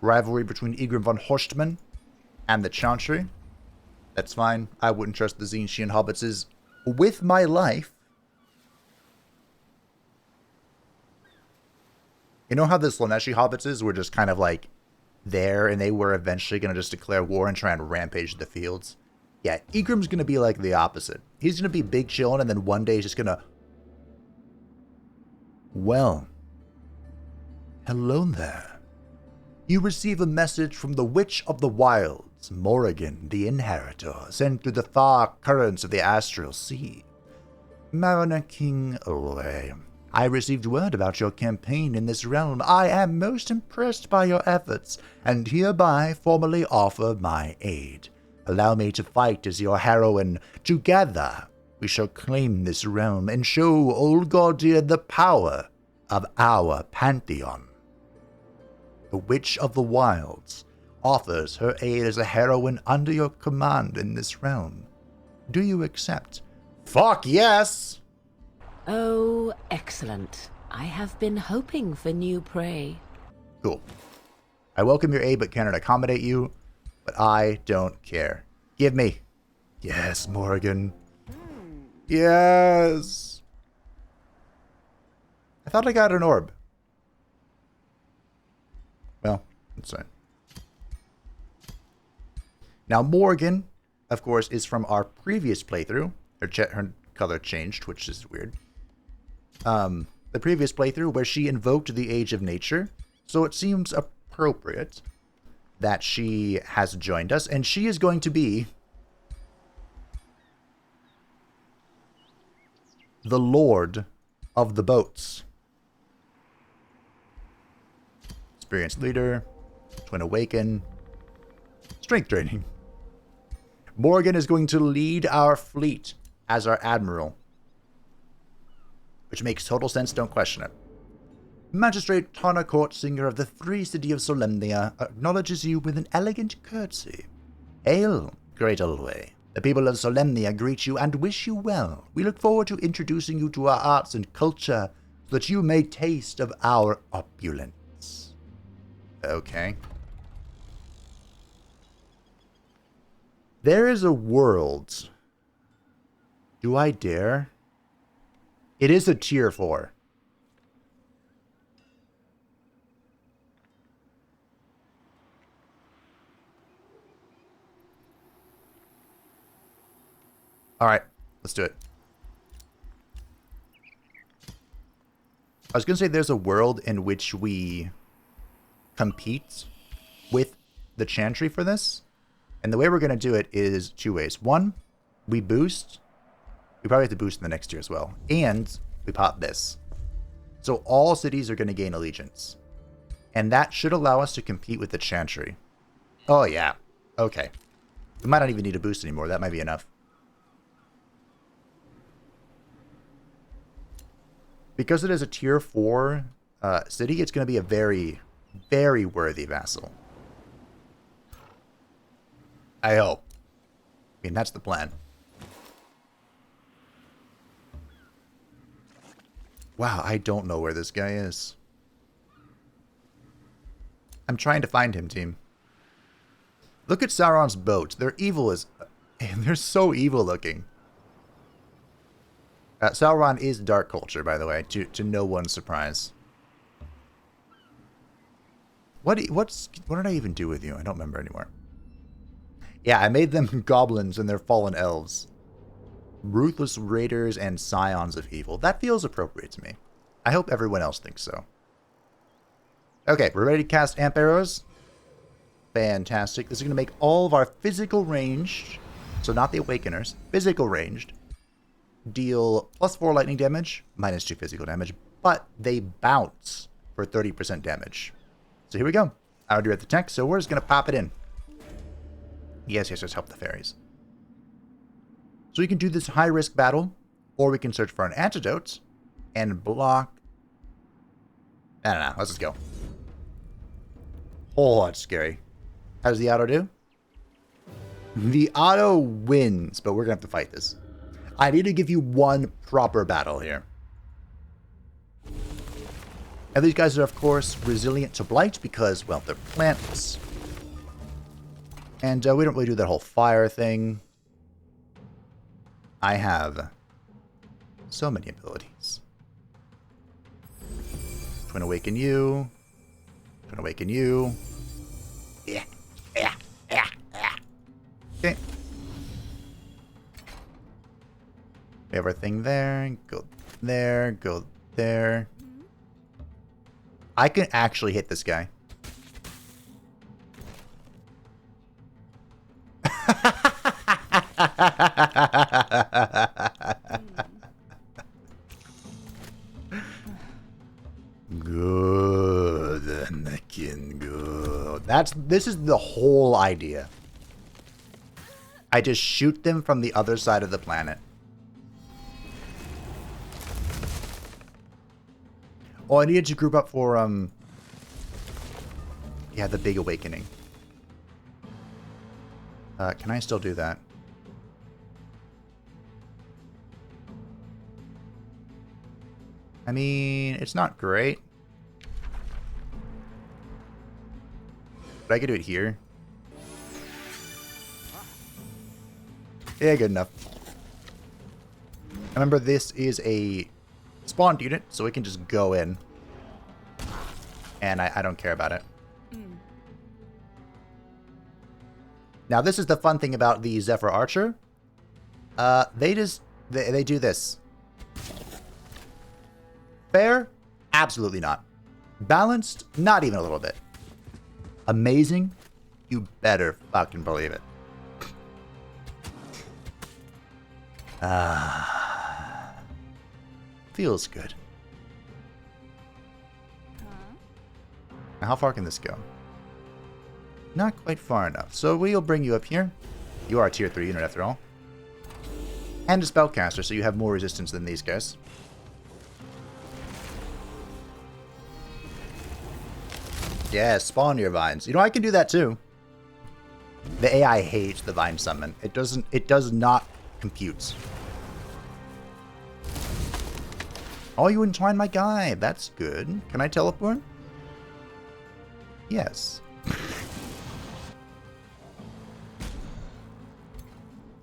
Rivalry between Egrim von Horstmann and the Chantry. That's fine. I wouldn't trust the Tzeentchian hobbitses with my life. You know how the Slaneshi hobbitses were just kind of like there, and they were eventually going to just declare war and try and rampage the fields? Yeah, Egrim's going to be like the opposite. He's going to be big chillin', and then one day he's just going to... Well, hello there. You receive a message from the Witch of the Wilds, Morrigan, the Inheritor, sent through the far currents of the Astral Sea. Mariner King Olwe, I received word about your campaign in this realm. I am most impressed by your efforts, and hereby formally offer my aid. Allow me to fight as your heroine. Together, we shall claim this realm and show Olgordir the power of our pantheon. The Witch of the Wilds offers her aid as a heroine under your command in this realm. Do you accept? Fuck yes! Oh, excellent. I have been hoping for new prey. Cool. I welcome your aid but cannot accommodate you, but I don't care. Give me. Yes, Morrigan. Yes! I thought I got an orb. Well, that's fine. Now, Morrigan, of course, is from our previous playthrough. Her color changed, which is weird. The previous playthrough where she invoked the Age of Nature. So it seems appropriate that she has joined us, and she is going to be the Lord of the Boats. Experienced leader, Twin Awaken, strength training. Morrigan is going to lead our fleet as our Admiral, which makes total sense, don't question it. Magistrate Tana Courtsinger of the Free City of Solemnia acknowledges you with an elegant curtsy. Hail, great Olwe. The people of Solemnia greet you and wish you well. We look forward to introducing you to our arts and culture so that you may taste of our opulence. Okay. There is a world. Do I dare? It is a tier 4. Alright, let's do it. I was going to say there's a world in which we compete with the Chantry for this. And the way we're going to do it is 2 ways. One, we boost. We probably have to boost in the next tier as well. And we pop this. So all cities are going to gain allegiance. And that should allow us to compete with the Chantry. Oh, yeah. Okay. We might not even need a boost anymore. That might be enough. Because it is a tier 4 city, it's going to be a very, very worthy vassal. I hope. I mean, that's the plan. Wow, I don't know where this guy is. I'm trying to find him, team. Look at Sauron's boat. Their evil is... They're so evil looking. Sauron is dark culture, by the way, to no one's surprise. What did I even do with you? I don't remember anymore. Yeah, I made them goblins and they're fallen elves. Ruthless raiders and scions of evil. That feels appropriate to me. I hope everyone else thinks so. Okay, we're ready to cast Amp Arrows. Fantastic. This is going to make all of our physical ranged, so not the Awakeners, physical ranged, deal +4 lightning damage, -2 physical damage, but they bounce for 30% damage. So here we go. I already read the text, so we're just going to pop it in. Yes, help the fairies. So we can do this high-risk battle, or we can search for an antidote and block. I don't know. Let's just go. Oh, that's scary. How does the auto do? The auto wins, but we're going to have to fight this. I need to give you one proper battle here. And these guys are, of course, resilient to blight because, well, they're plants. And we don't really do that whole fire thing. I have so many abilities. Twin Awaken you. Twin Awaken you. Yeah. Okay. We have our thing there. Go there. Go there. I can actually hit this guy. Good, Anakin, good. This is the whole idea. I just shoot them from the other side of the planet. Oh, I needed to group up for, yeah, the big awakening. Can I still do that? I mean, it's not great. But I could do it here. Yeah, good enough. Remember, this is a spawned unit, so we can just go in. And I don't care about it. Now, this is the fun thing about the Zephyr Archer. They do this. Fair? Absolutely not. Balanced? Not even a little bit. Amazing? You better fucking believe it. Feels good. Now, how far can this go? Not quite far enough. So we'll bring you up here. You are a tier 3 unit after all. And a spellcaster, so you have more resistance than these guys. Yeah, spawn your vines. You know, I can do that too. The AI hates the vine summon. It does not compute. Oh, you entwine my guy. That's good. Can I teleport? Yes.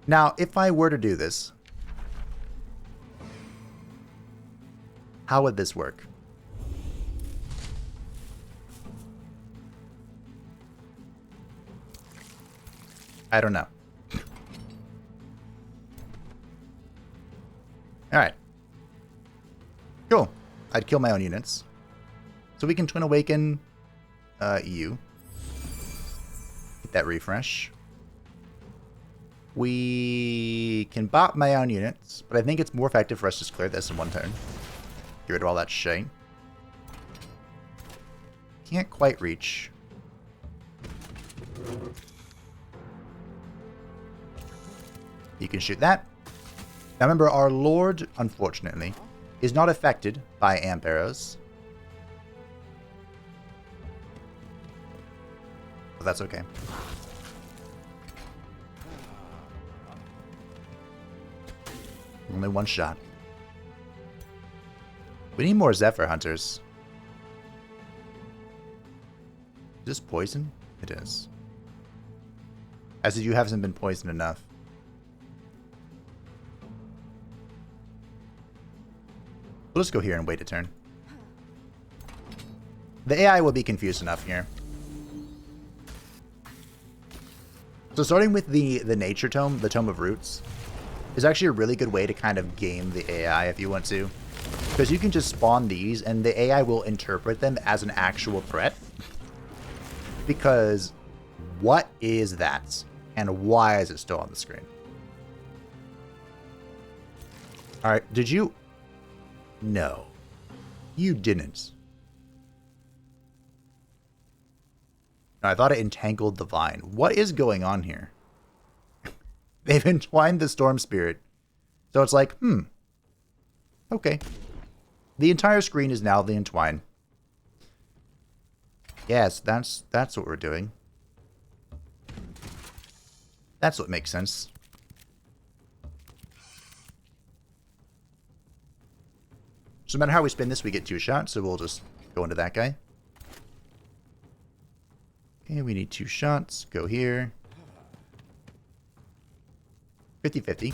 Now, if I were to do this, how would this work? I don't know. Alright. Cool. I'd kill my own units. So we can Twin Awaken you. Get that refresh. We can bop my own units, but I think it's more effective for us to just clear this in one turn. Get rid of all that shit. Can't quite reach. You can shoot that. Now remember, our Lord, unfortunately, is not affected by amp arrows. But that's okay. Only one shot. We need more Zephyr Hunters. Is this poison? It is. As if you haven't been poisoned enough. We'll just go here and wait a turn. The AI will be confused enough here. So starting with the Nature Tome, the Tome of Roots, is actually a really good way to kind of game the AI if you want to. Because you can just spawn these and the AI will interpret them as an actual threat. Because what is that? And why is it still on the screen? Alright, did you... No. You didn't. I thought it entangled the vine. What is going on here? They've entwined the Storm Spirit. So it's like, okay. The entire screen is now the entwine. Yes, that's what we're doing. That's what makes sense. So no matter how we spin this, we get 2 shots, so we'll just go into that guy. Okay, we need 2 shots. Go here. 50-50.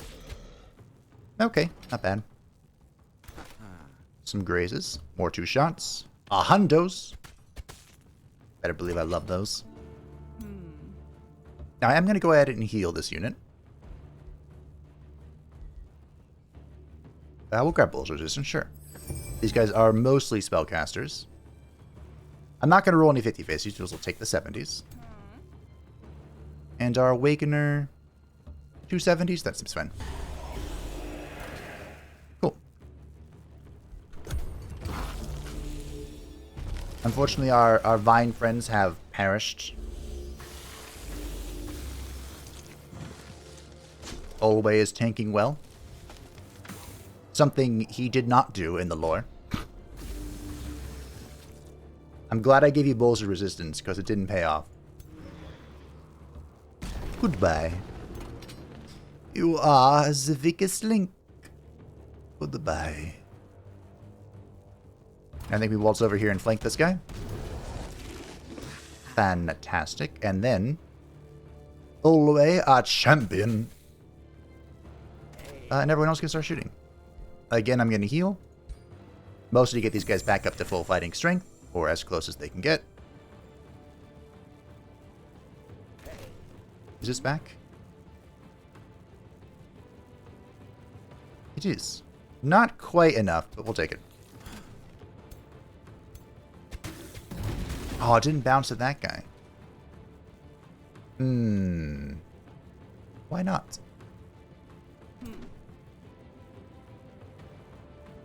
Okay, not bad. Some grazes. More 2 shots. Hundos. Better believe I love those. Now I am going to go ahead and heal this unit. We'll grab Bull's Resistance, sure. These guys are mostly spellcasters. I'm not going to roll any 50 faces, we'll take the 70s. And our Awakener, 2 70s, that seems fine. Cool. Unfortunately, our Vine friends have perished. Olwe is tanking well. Something he did not do in the lore. I'm glad I gave you Bowls of Resistance, because it didn't pay off. Goodbye. You are the weakest link. Goodbye. I think we waltz over here and flank this guy. Fantastic. And then... Olwe, our champion. And everyone else can start shooting. Again, I'm going to heal. Mostly to get these guys back up to full fighting strength, or as close as they can get. Is this back? It is. Not quite enough, but we'll take it. Oh, it didn't bounce at that guy. Why not?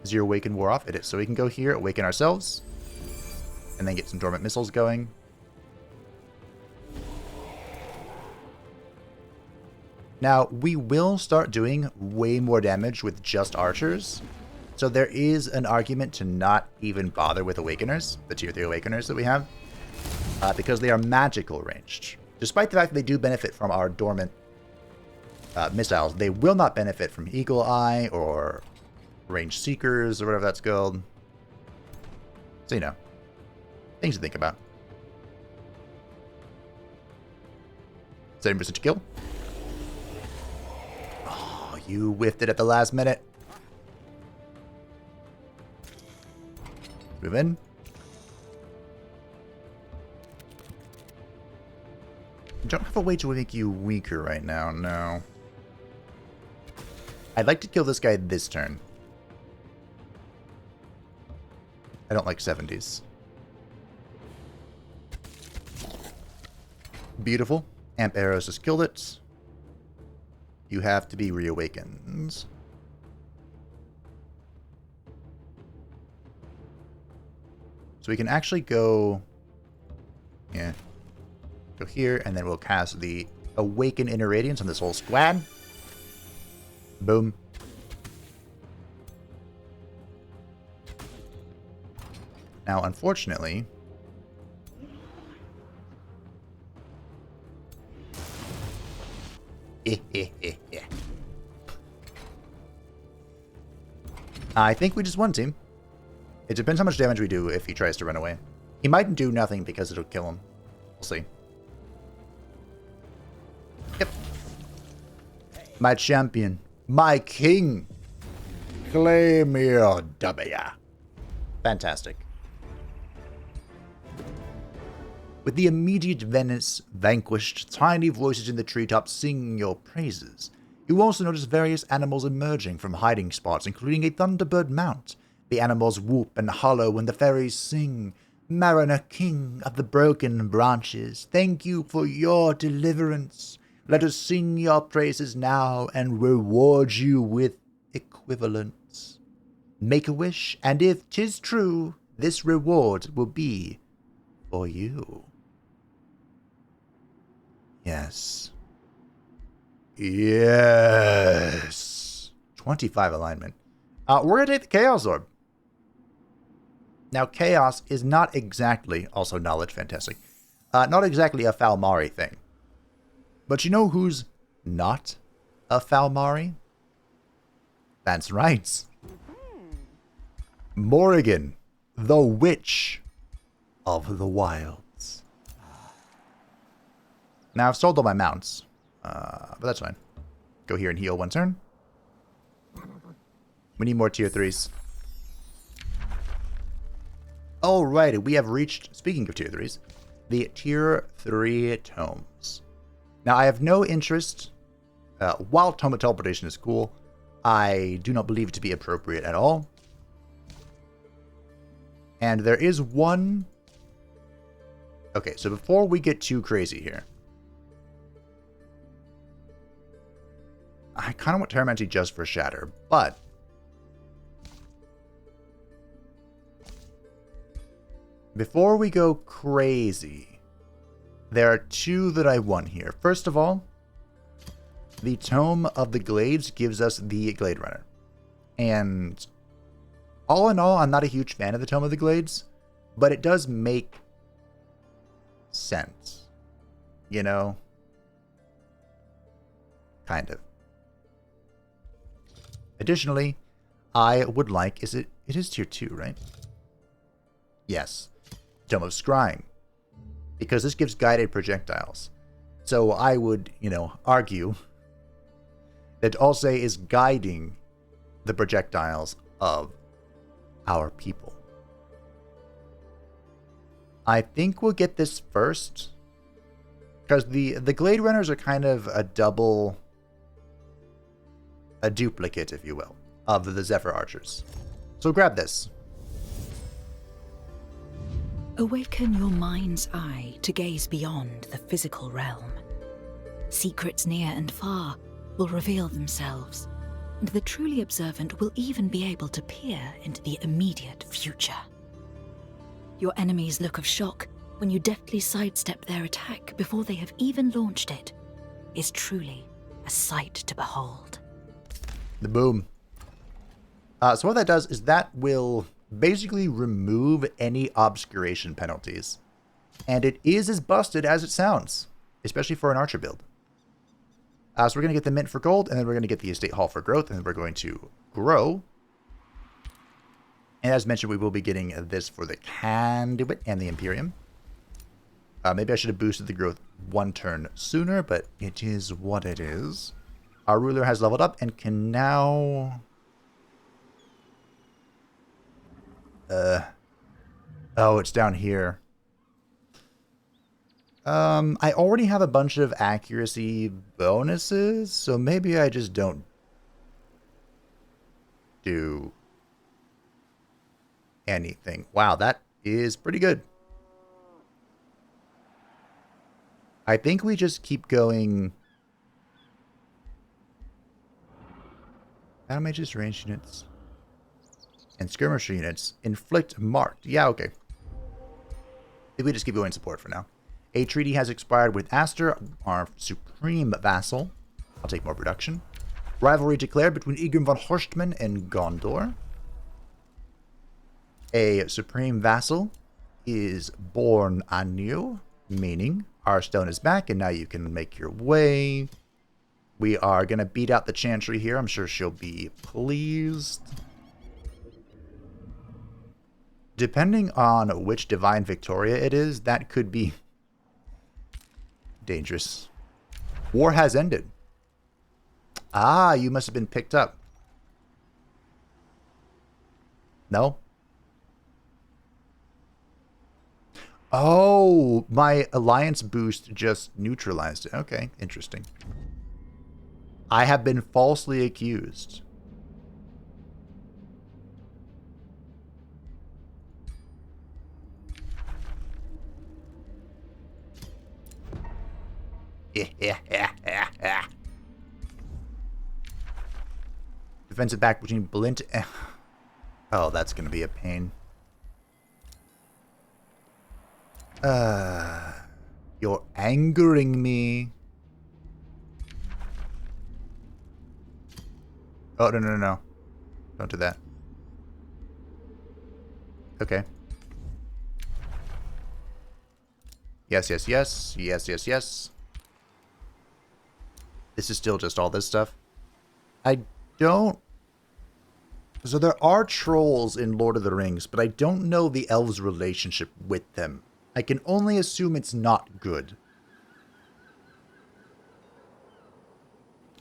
Is your Awaken wore off? It is. So we can go here, awaken ourselves, and then get some dormant missiles going. Now, we will start doing way more damage with just archers. So there is an argument to not even bother with Awakeners, the tier 3 Awakeners that we have, because they are magical ranged. Despite the fact that they do benefit from our dormant missiles, they will not benefit from Eagle Eye or Range Seekers or whatever that's called. So, you know, things to think about. 70% to kill. Oh, you whiffed it at the last minute. Move in. I don't have a way to make you weaker right now, no. I'd like to kill this guy this turn. I don't like 70s. Beautiful. Amp arrows just killed it. You have to be reawakened. So we can actually go... Yeah. Go here, and then we'll cast the Awaken Inner Radiance on this whole squad. Boom. Now, unfortunately... I think we just won, team. It depends how much damage we do if he tries to run away. He might do nothing because it'll kill him. We'll see. Yep. My champion. My king. Claim your W. Fantastic. With the immediate Venice vanquished, tiny voices in the treetops sing your praises. You also notice various animals emerging from hiding spots, including a thunderbird mount. The animals whoop and hollow when the fairies sing. Mariner King of the broken branches, thank you for your deliverance. Let us sing your praises now and reward you with equivalents. Make a wish, and if 'tis true, this reward will be for you. Yes. Yes. 25 alignment. We're going to take the Chaos Orb. Now, Chaos is not exactly, also knowledge, fantastic, not exactly a Falmari thing. But you know who's not a Falmari? That's right. Morrigan, the Witch of the Wilds. Now, I've sold all my mounts, but that's fine. Go here and heal one turn. We need more tier 3s. Alrighty, we have reached, speaking of tier 3s, the tier 3 tomes. Now, I have no interest, while Tome teleportation is cool, I do not believe it to be appropriate at all. And there is one... Okay, so before we get too crazy here, I kind of want Terramancy just for Shatter, but before we go crazy, there are two that I want here. First of all, the Tome of the Glades gives us the Glade Runner. And all in all, I'm not a huge fan of the Tome of the Glades, but it does make sense. You know? Kind of. Additionally, I would like, it is tier 2, right? Yes. Tome of Scrying. Because this gives guided projectiles. So I would, argue that Olwe is guiding the projectiles of our people. I think we'll get this first, because the Glade Runners are kind of a duplicate, if you will, of the Zephyr Archers. So grab this. Awaken your mind's eye to gaze beyond the physical realm. Secrets near and far will reveal themselves, and the truly observant will even be able to peer into the immediate future. Your enemy's look of shock when you deftly sidestep their attack before they have even launched it is truly a sight to behold. The boom. So what that does is that will basically remove any obscuration penalties. And it is as busted as it sounds, especially for an archer build. So we're going to get the mint for gold, and then we're going to get the estate hall for growth, and then we're going to grow. And as mentioned, we will be getting this for the conduit and the Imperium. Maybe I should have boosted the growth one turn sooner, but it is what it is. Our ruler has leveled up and can now... Oh, it's down here. I already have a bunch of accuracy bonuses, so maybe I just don't do anything. Wow, that is pretty good. I think we just keep going. Battle mages, ranged units, and skirmisher units inflict marked. Yeah, okay. I think we just keep going support for now. A treaty has expired with Aster, our supreme vassal. I'll take more production. Rivalry declared between Igrim von Horstmann and Gondor. A supreme vassal is born anew, meaning our stone is back and now you can make your way. We are going to beat out the Chantry here. I'm sure she'll be pleased. Depending on which Divine Victoria it is, that could be dangerous. War has ended. Ah, you must have been picked up. No? Oh, my alliance boost just neutralized it. Okay, interesting. I have been falsely accused. Defensive back between Blint. Oh, that's going to be a pain. You're angering me. Oh, no, no, no, no. Don't do that. Okay. Yes, yes, yes. Yes, yes, yes. This is still just all this stuff. I don't... So there are trolls in Lord of the Rings, but I don't know the elves' relationship with them. I can only assume it's not good.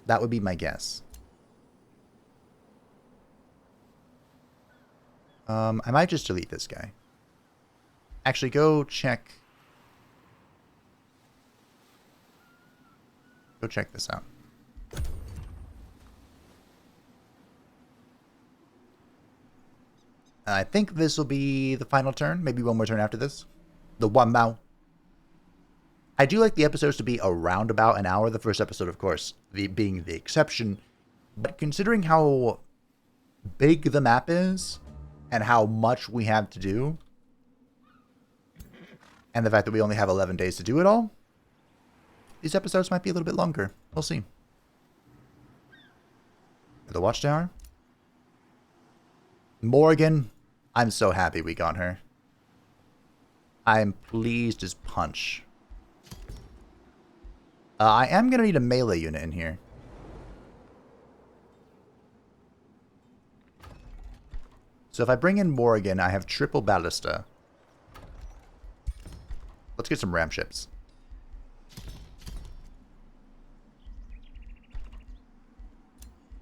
That would be my guess. I might just delete this guy. Actually, go check... Go check this out. I think this will be the final turn. Maybe one more turn after this. The one bow. I do like the episodes to be around about an hour. The first episode, of course, being the exception. But considering how big the map is and how much we have to do, and the fact that we only have 11 days to do it all, these episodes might be a little bit longer. We'll see. The Watchtower. Morgan. I'm so happy we got her. I'm pleased as punch. I am going to need a melee unit in here. So if I bring in Morgan, I have triple ballista. Let's get some ram ships.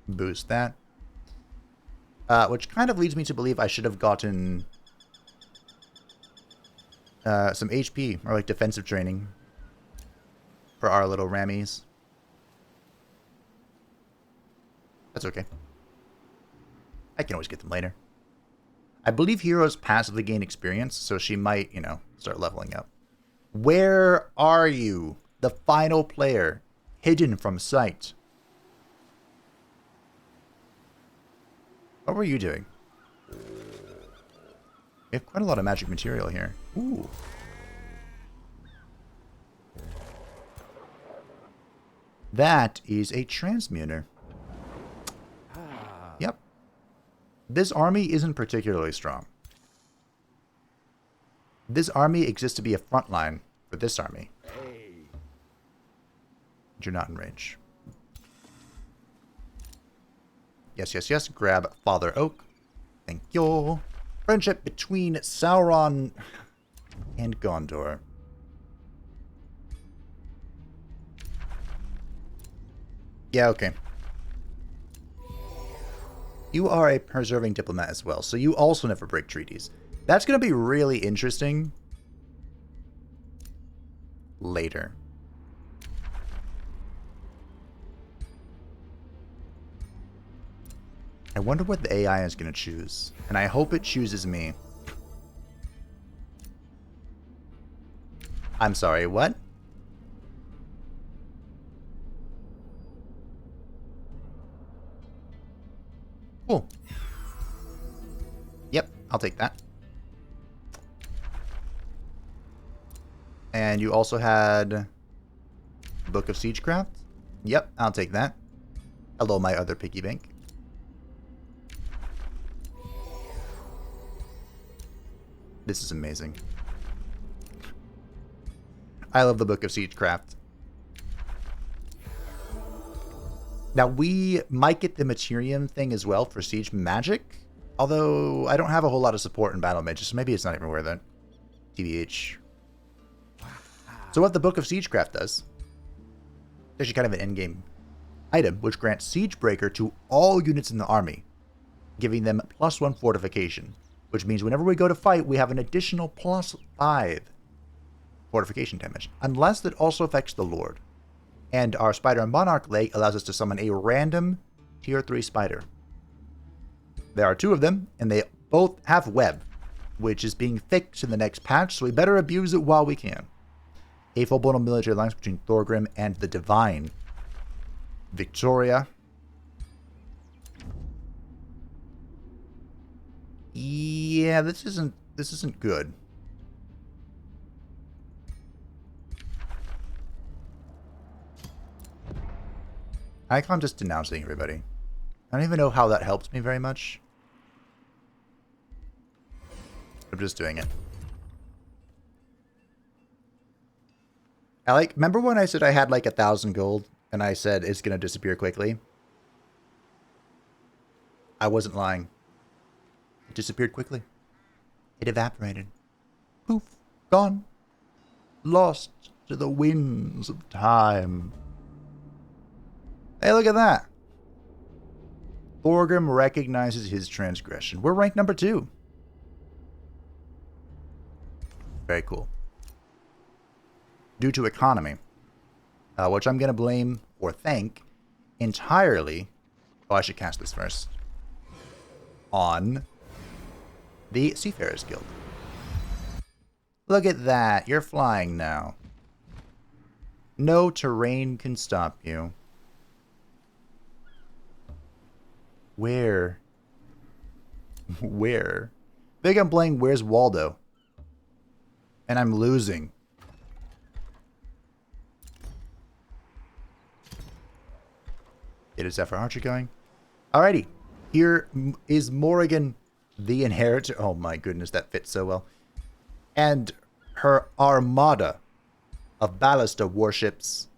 Boost that. Which kind of leads me to believe I should have gotten some HP, or like defensive training, for our little rammies. That's okay. I can always get them later. I believe heroes passively gain experience, so she might, you know, start leveling up. Where are you? The final player, hidden from sight. What were you doing? We have quite a lot of magic material here. Ooh. That is a transmuter. Yep. This army isn't particularly strong. This army exists to be a front line for this army. But you're not in range. Yes, yes, yes. Grab Father Oak. Thank you. Friendship between Sauron and Gondor. Yeah, okay. You are a preserving diplomat as well, so you also never break treaties. That's going to be really interesting later. I wonder what the AI is going to choose, and I hope it chooses me. I'm sorry, what? Cool. Yep, I'll take that. And you also had Book of Siegecraft? Yep, I'll take that. Hello, my other piggy bank. This is amazing. I love the Book of Siegecraft. Now, we might get the Materium thing as well for Siege Magic. Although, I don't have a whole lot of support in Battle Mages, so maybe it's not even worth it. TBH. So what the Book of Siegecraft does, it's actually kind of an endgame item, which grants Siegebreaker to all units in the army. giving them +1 fortification, which means whenever we go to fight, we have an additional +5 fortification damage, unless that also affects the Lord. And our Spider and Monarch leg allows us to summon a random tier 3 spider. There are 2 of them, and they both have web, which is being fixed in the next patch, so we better abuse it while we can. A full-blown military alliance between Thorgrim and the Divine Victoria. Yeah, this isn't good. I'm just denouncing everybody. I don't even know how that helps me very much. I'm just doing it. Remember when I said I had like 1,000 gold and I said it's going to disappear quickly? I wasn't lying. It disappeared quickly. It evaporated. Poof. Gone. Lost to the winds of time. Hey, look at that. Thorgrim recognizes his transgression. We're ranked number 2. Very cool. Due to economy, which I'm going to blame or thank entirely, oh, I should cast this first, on the Seafarers Guild. Look at that. You're flying now. No terrain can stop you. Where? Where? I think I'm playing Where's Waldo? And I'm losing. It is Zephyr Archer going. Alrighty. Here is Morrigan, the Inheritor. Oh my goodness, that fits so well. And her Armada of Ballista warships.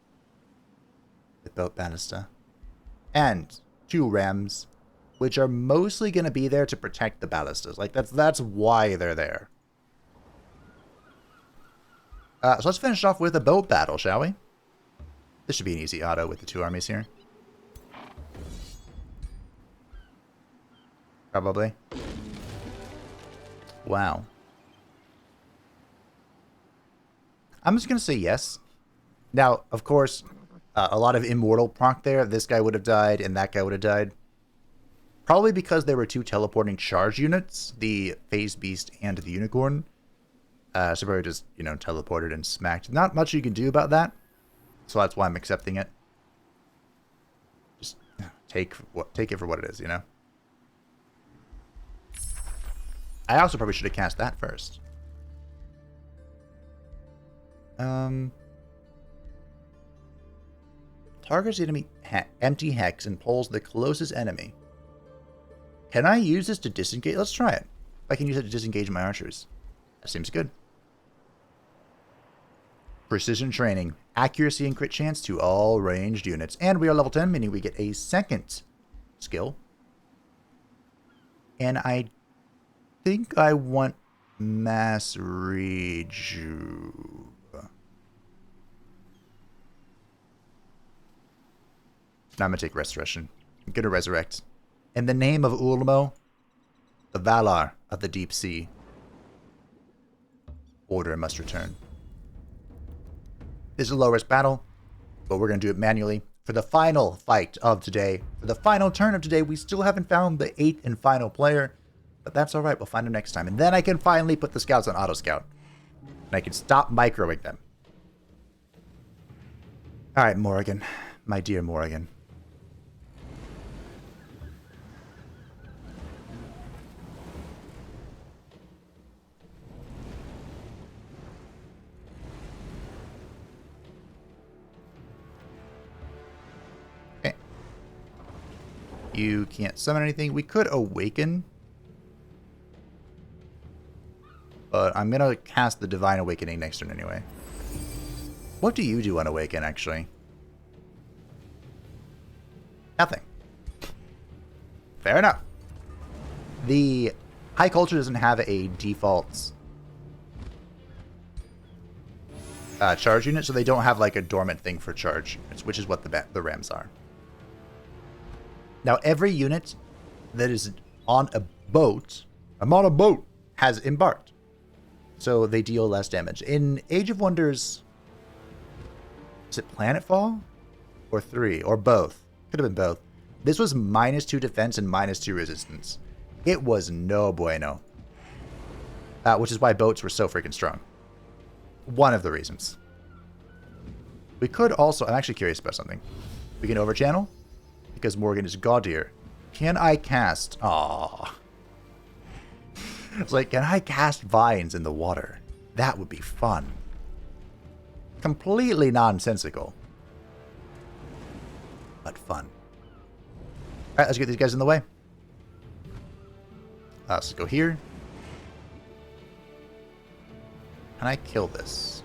The boat Ballista. And 2 rams, which are mostly going to be there to protect the ballistas. Like, that's why they're there. So let's finish off with a boat battle, shall we? This should be an easy auto with the 2 armies here. Probably. Wow. I'm just going to say yes. Now, of course, a lot of immortal proc there. This guy would have died, and that guy would have died. Probably because there were 2 teleporting charge units, the Phase Beast and the Unicorn. So probably just, teleported and smacked. Not much you can do about that. So that's why I'm accepting it. Just take it for what it is, I also probably should have cast that first. Targets the enemy empty hex and pulls the closest enemy. Can I use this to disengage? Let's try it. If I can use it to disengage my archers. That seems good. Precision training. Accuracy and crit chance to all ranged units. And we are level 10, meaning we get a second skill. And I think I want mass rejuve. Now I'm going to take restoration. I'm going to resurrect. In the name of Ulmo, the Valar of the Deep Sea, order must return. This is a low-risk battle, but we're going to do it manually. For the final fight of today, for the final turn of today, we still haven't found the 8th and final player, but that's alright, we'll find him next time. And then I can finally put the scouts on auto-scout, and I can stop microing them. Alright, Morrigan. My dear Morrigan. You can't summon anything. We could awaken. But I'm going to cast the Divine Awakening next turn anyway. What do you do on Awaken, actually? Nothing. Fair enough. The High Culture doesn't have a default charge unit, so they don't have like a dormant thing for charge units, which is what the Rams are. Now, every unit that is on a boat. Armada boat has embarked. So they deal less damage. In Age of Wonders, is it Planetfall? Or 3? Or both? Could have been both. This was -2 defense and -2 resistance. It was no bueno. Which is why boats were so freaking strong. One of the reasons. We could also... I'm actually curious about something. We can overchannel? Because Morgan is gaudier. Can I cast... Aww. It's like, can I cast vines in the water? That would be fun. Completely nonsensical. But fun. Alright, let's get these guys in the way. Let's go here. Can I kill this?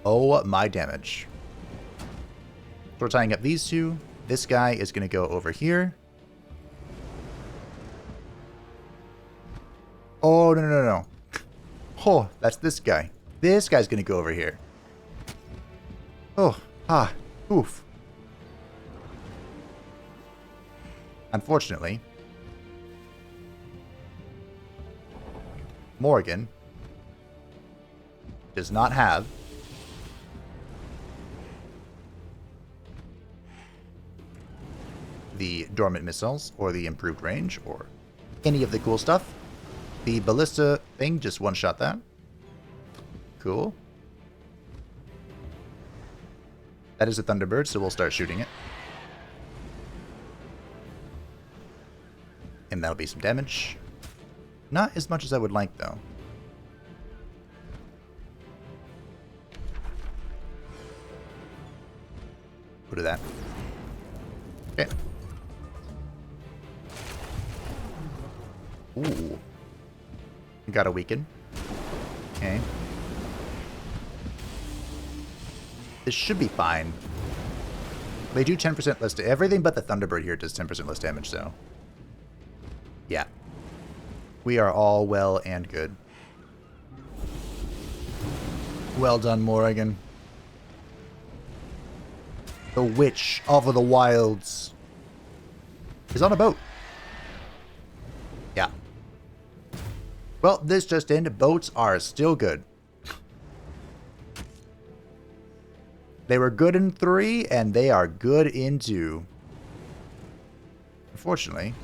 Oh, my damage. So we're tying up these two. This guy is going to go over here. Oh, no. Oh, that's this guy. This guy's going to go over here. Oh, oof. Unfortunately, Morgan does not have the dormant missiles or the improved range or any of the cool stuff. The ballista thing just one-shot that. Cool. That is a Thunderbird, so we'll start shooting it. And that'll be some damage. Not as much as I would like, though. Go to that. Okay. Ooh. Got a weaken. Okay. This should be fine. They do 10% less to everything, but the Thunderbird here does 10% less damage, so. Yeah. We are all well and good. Well done, Morrigan. The Witch of the Wilds is on a boat. Yeah. Well, this just ended. Boats are still good. They were good in 3, and they are good in 2. Unfortunately.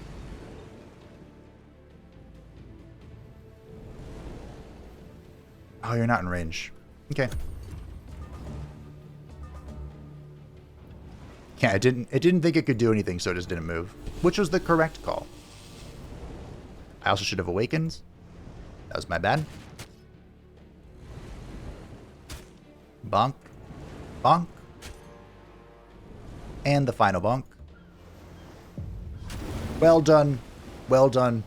Oh, you're not in range. Okay. Yeah, it didn't think it could do anything, so it just didn't move. Which was the correct call. I also should have awakened. That was my bad. Bonk. Bonk. And the final bonk. Well done. Well done.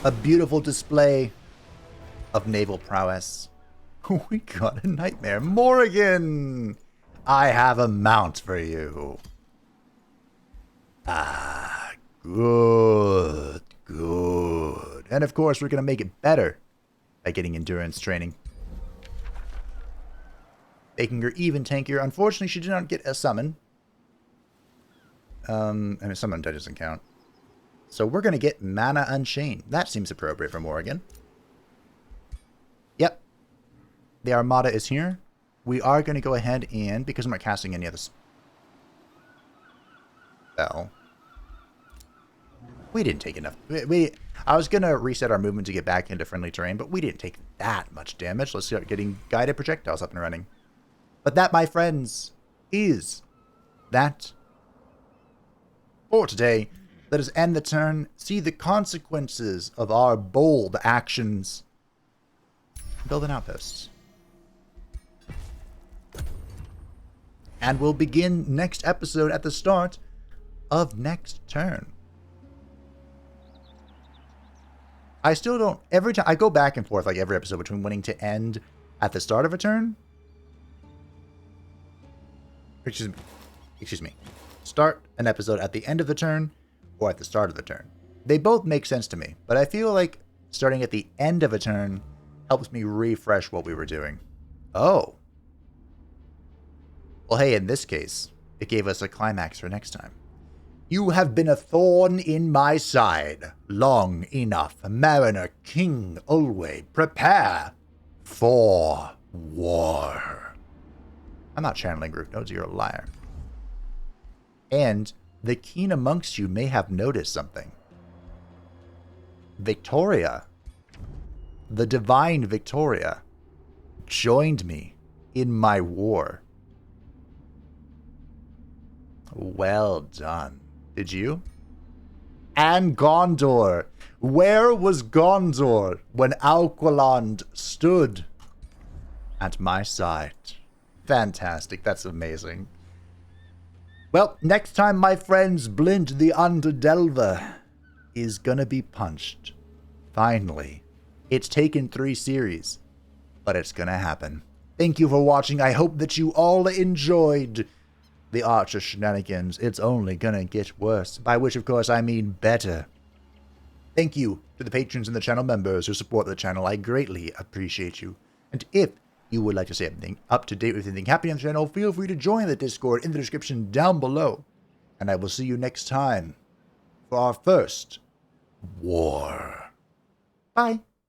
A beautiful display of naval prowess. We got a nightmare. Morrigan! I have a mount for you. Ah, good. Good. And of course, we're going to make it better by getting endurance training. Making her even tankier. Unfortunately, she did not get a summon. And a summon doesn't count. So we're going to get Mana Unchained. That seems appropriate for Morrigan. Yep. The Armada is here. We are going to go ahead and, because I'm not casting any other spell. We didn't take enough. I was going to reset our movement to get back into friendly terrain, but we didn't take that much damage. Let's start getting guided projectiles up and running. But that, my friends, is that for today. Let us end the turn, see the consequences of our bold actions, build an outpost. And we'll begin next episode at the start of next turn. I still don't... Every time... I go back and forth like every episode between wanting to end at the start of a turn. Excuse me. Start an episode at the end of the turn or at the start of the turn. They both make sense to me, but I feel like starting at the end of a turn helps me refresh what we were doing. Oh. Well, hey, in this case, it gave us a climax for next time. You have been a thorn in my side long enough. Mariner King Olwe, prepare for war. I'm not channeling Groove Nodes, you're a liar. And the keen amongst you may have noticed something. Victoria, the divine Victoria, joined me in my war. Well done. Did you? And Gondor. Where was Gondor when Alqualand stood at my side? Fantastic. That's amazing. Well, next time, my friends, Blint the Underdelver is gonna be punched. Finally. It's taken 3 series, but it's gonna happen. Thank you for watching. I hope that you all enjoyed the Archer shenanigans. It's only gonna get worse. By which, of course, I mean better. Thank you to the patrons and the channel members who support the channel. I greatly appreciate you. And if you would like to say anything up to date with anything happening on the channel, feel free to join the Discord in the description down below. And I will see you next time for our first war. Bye.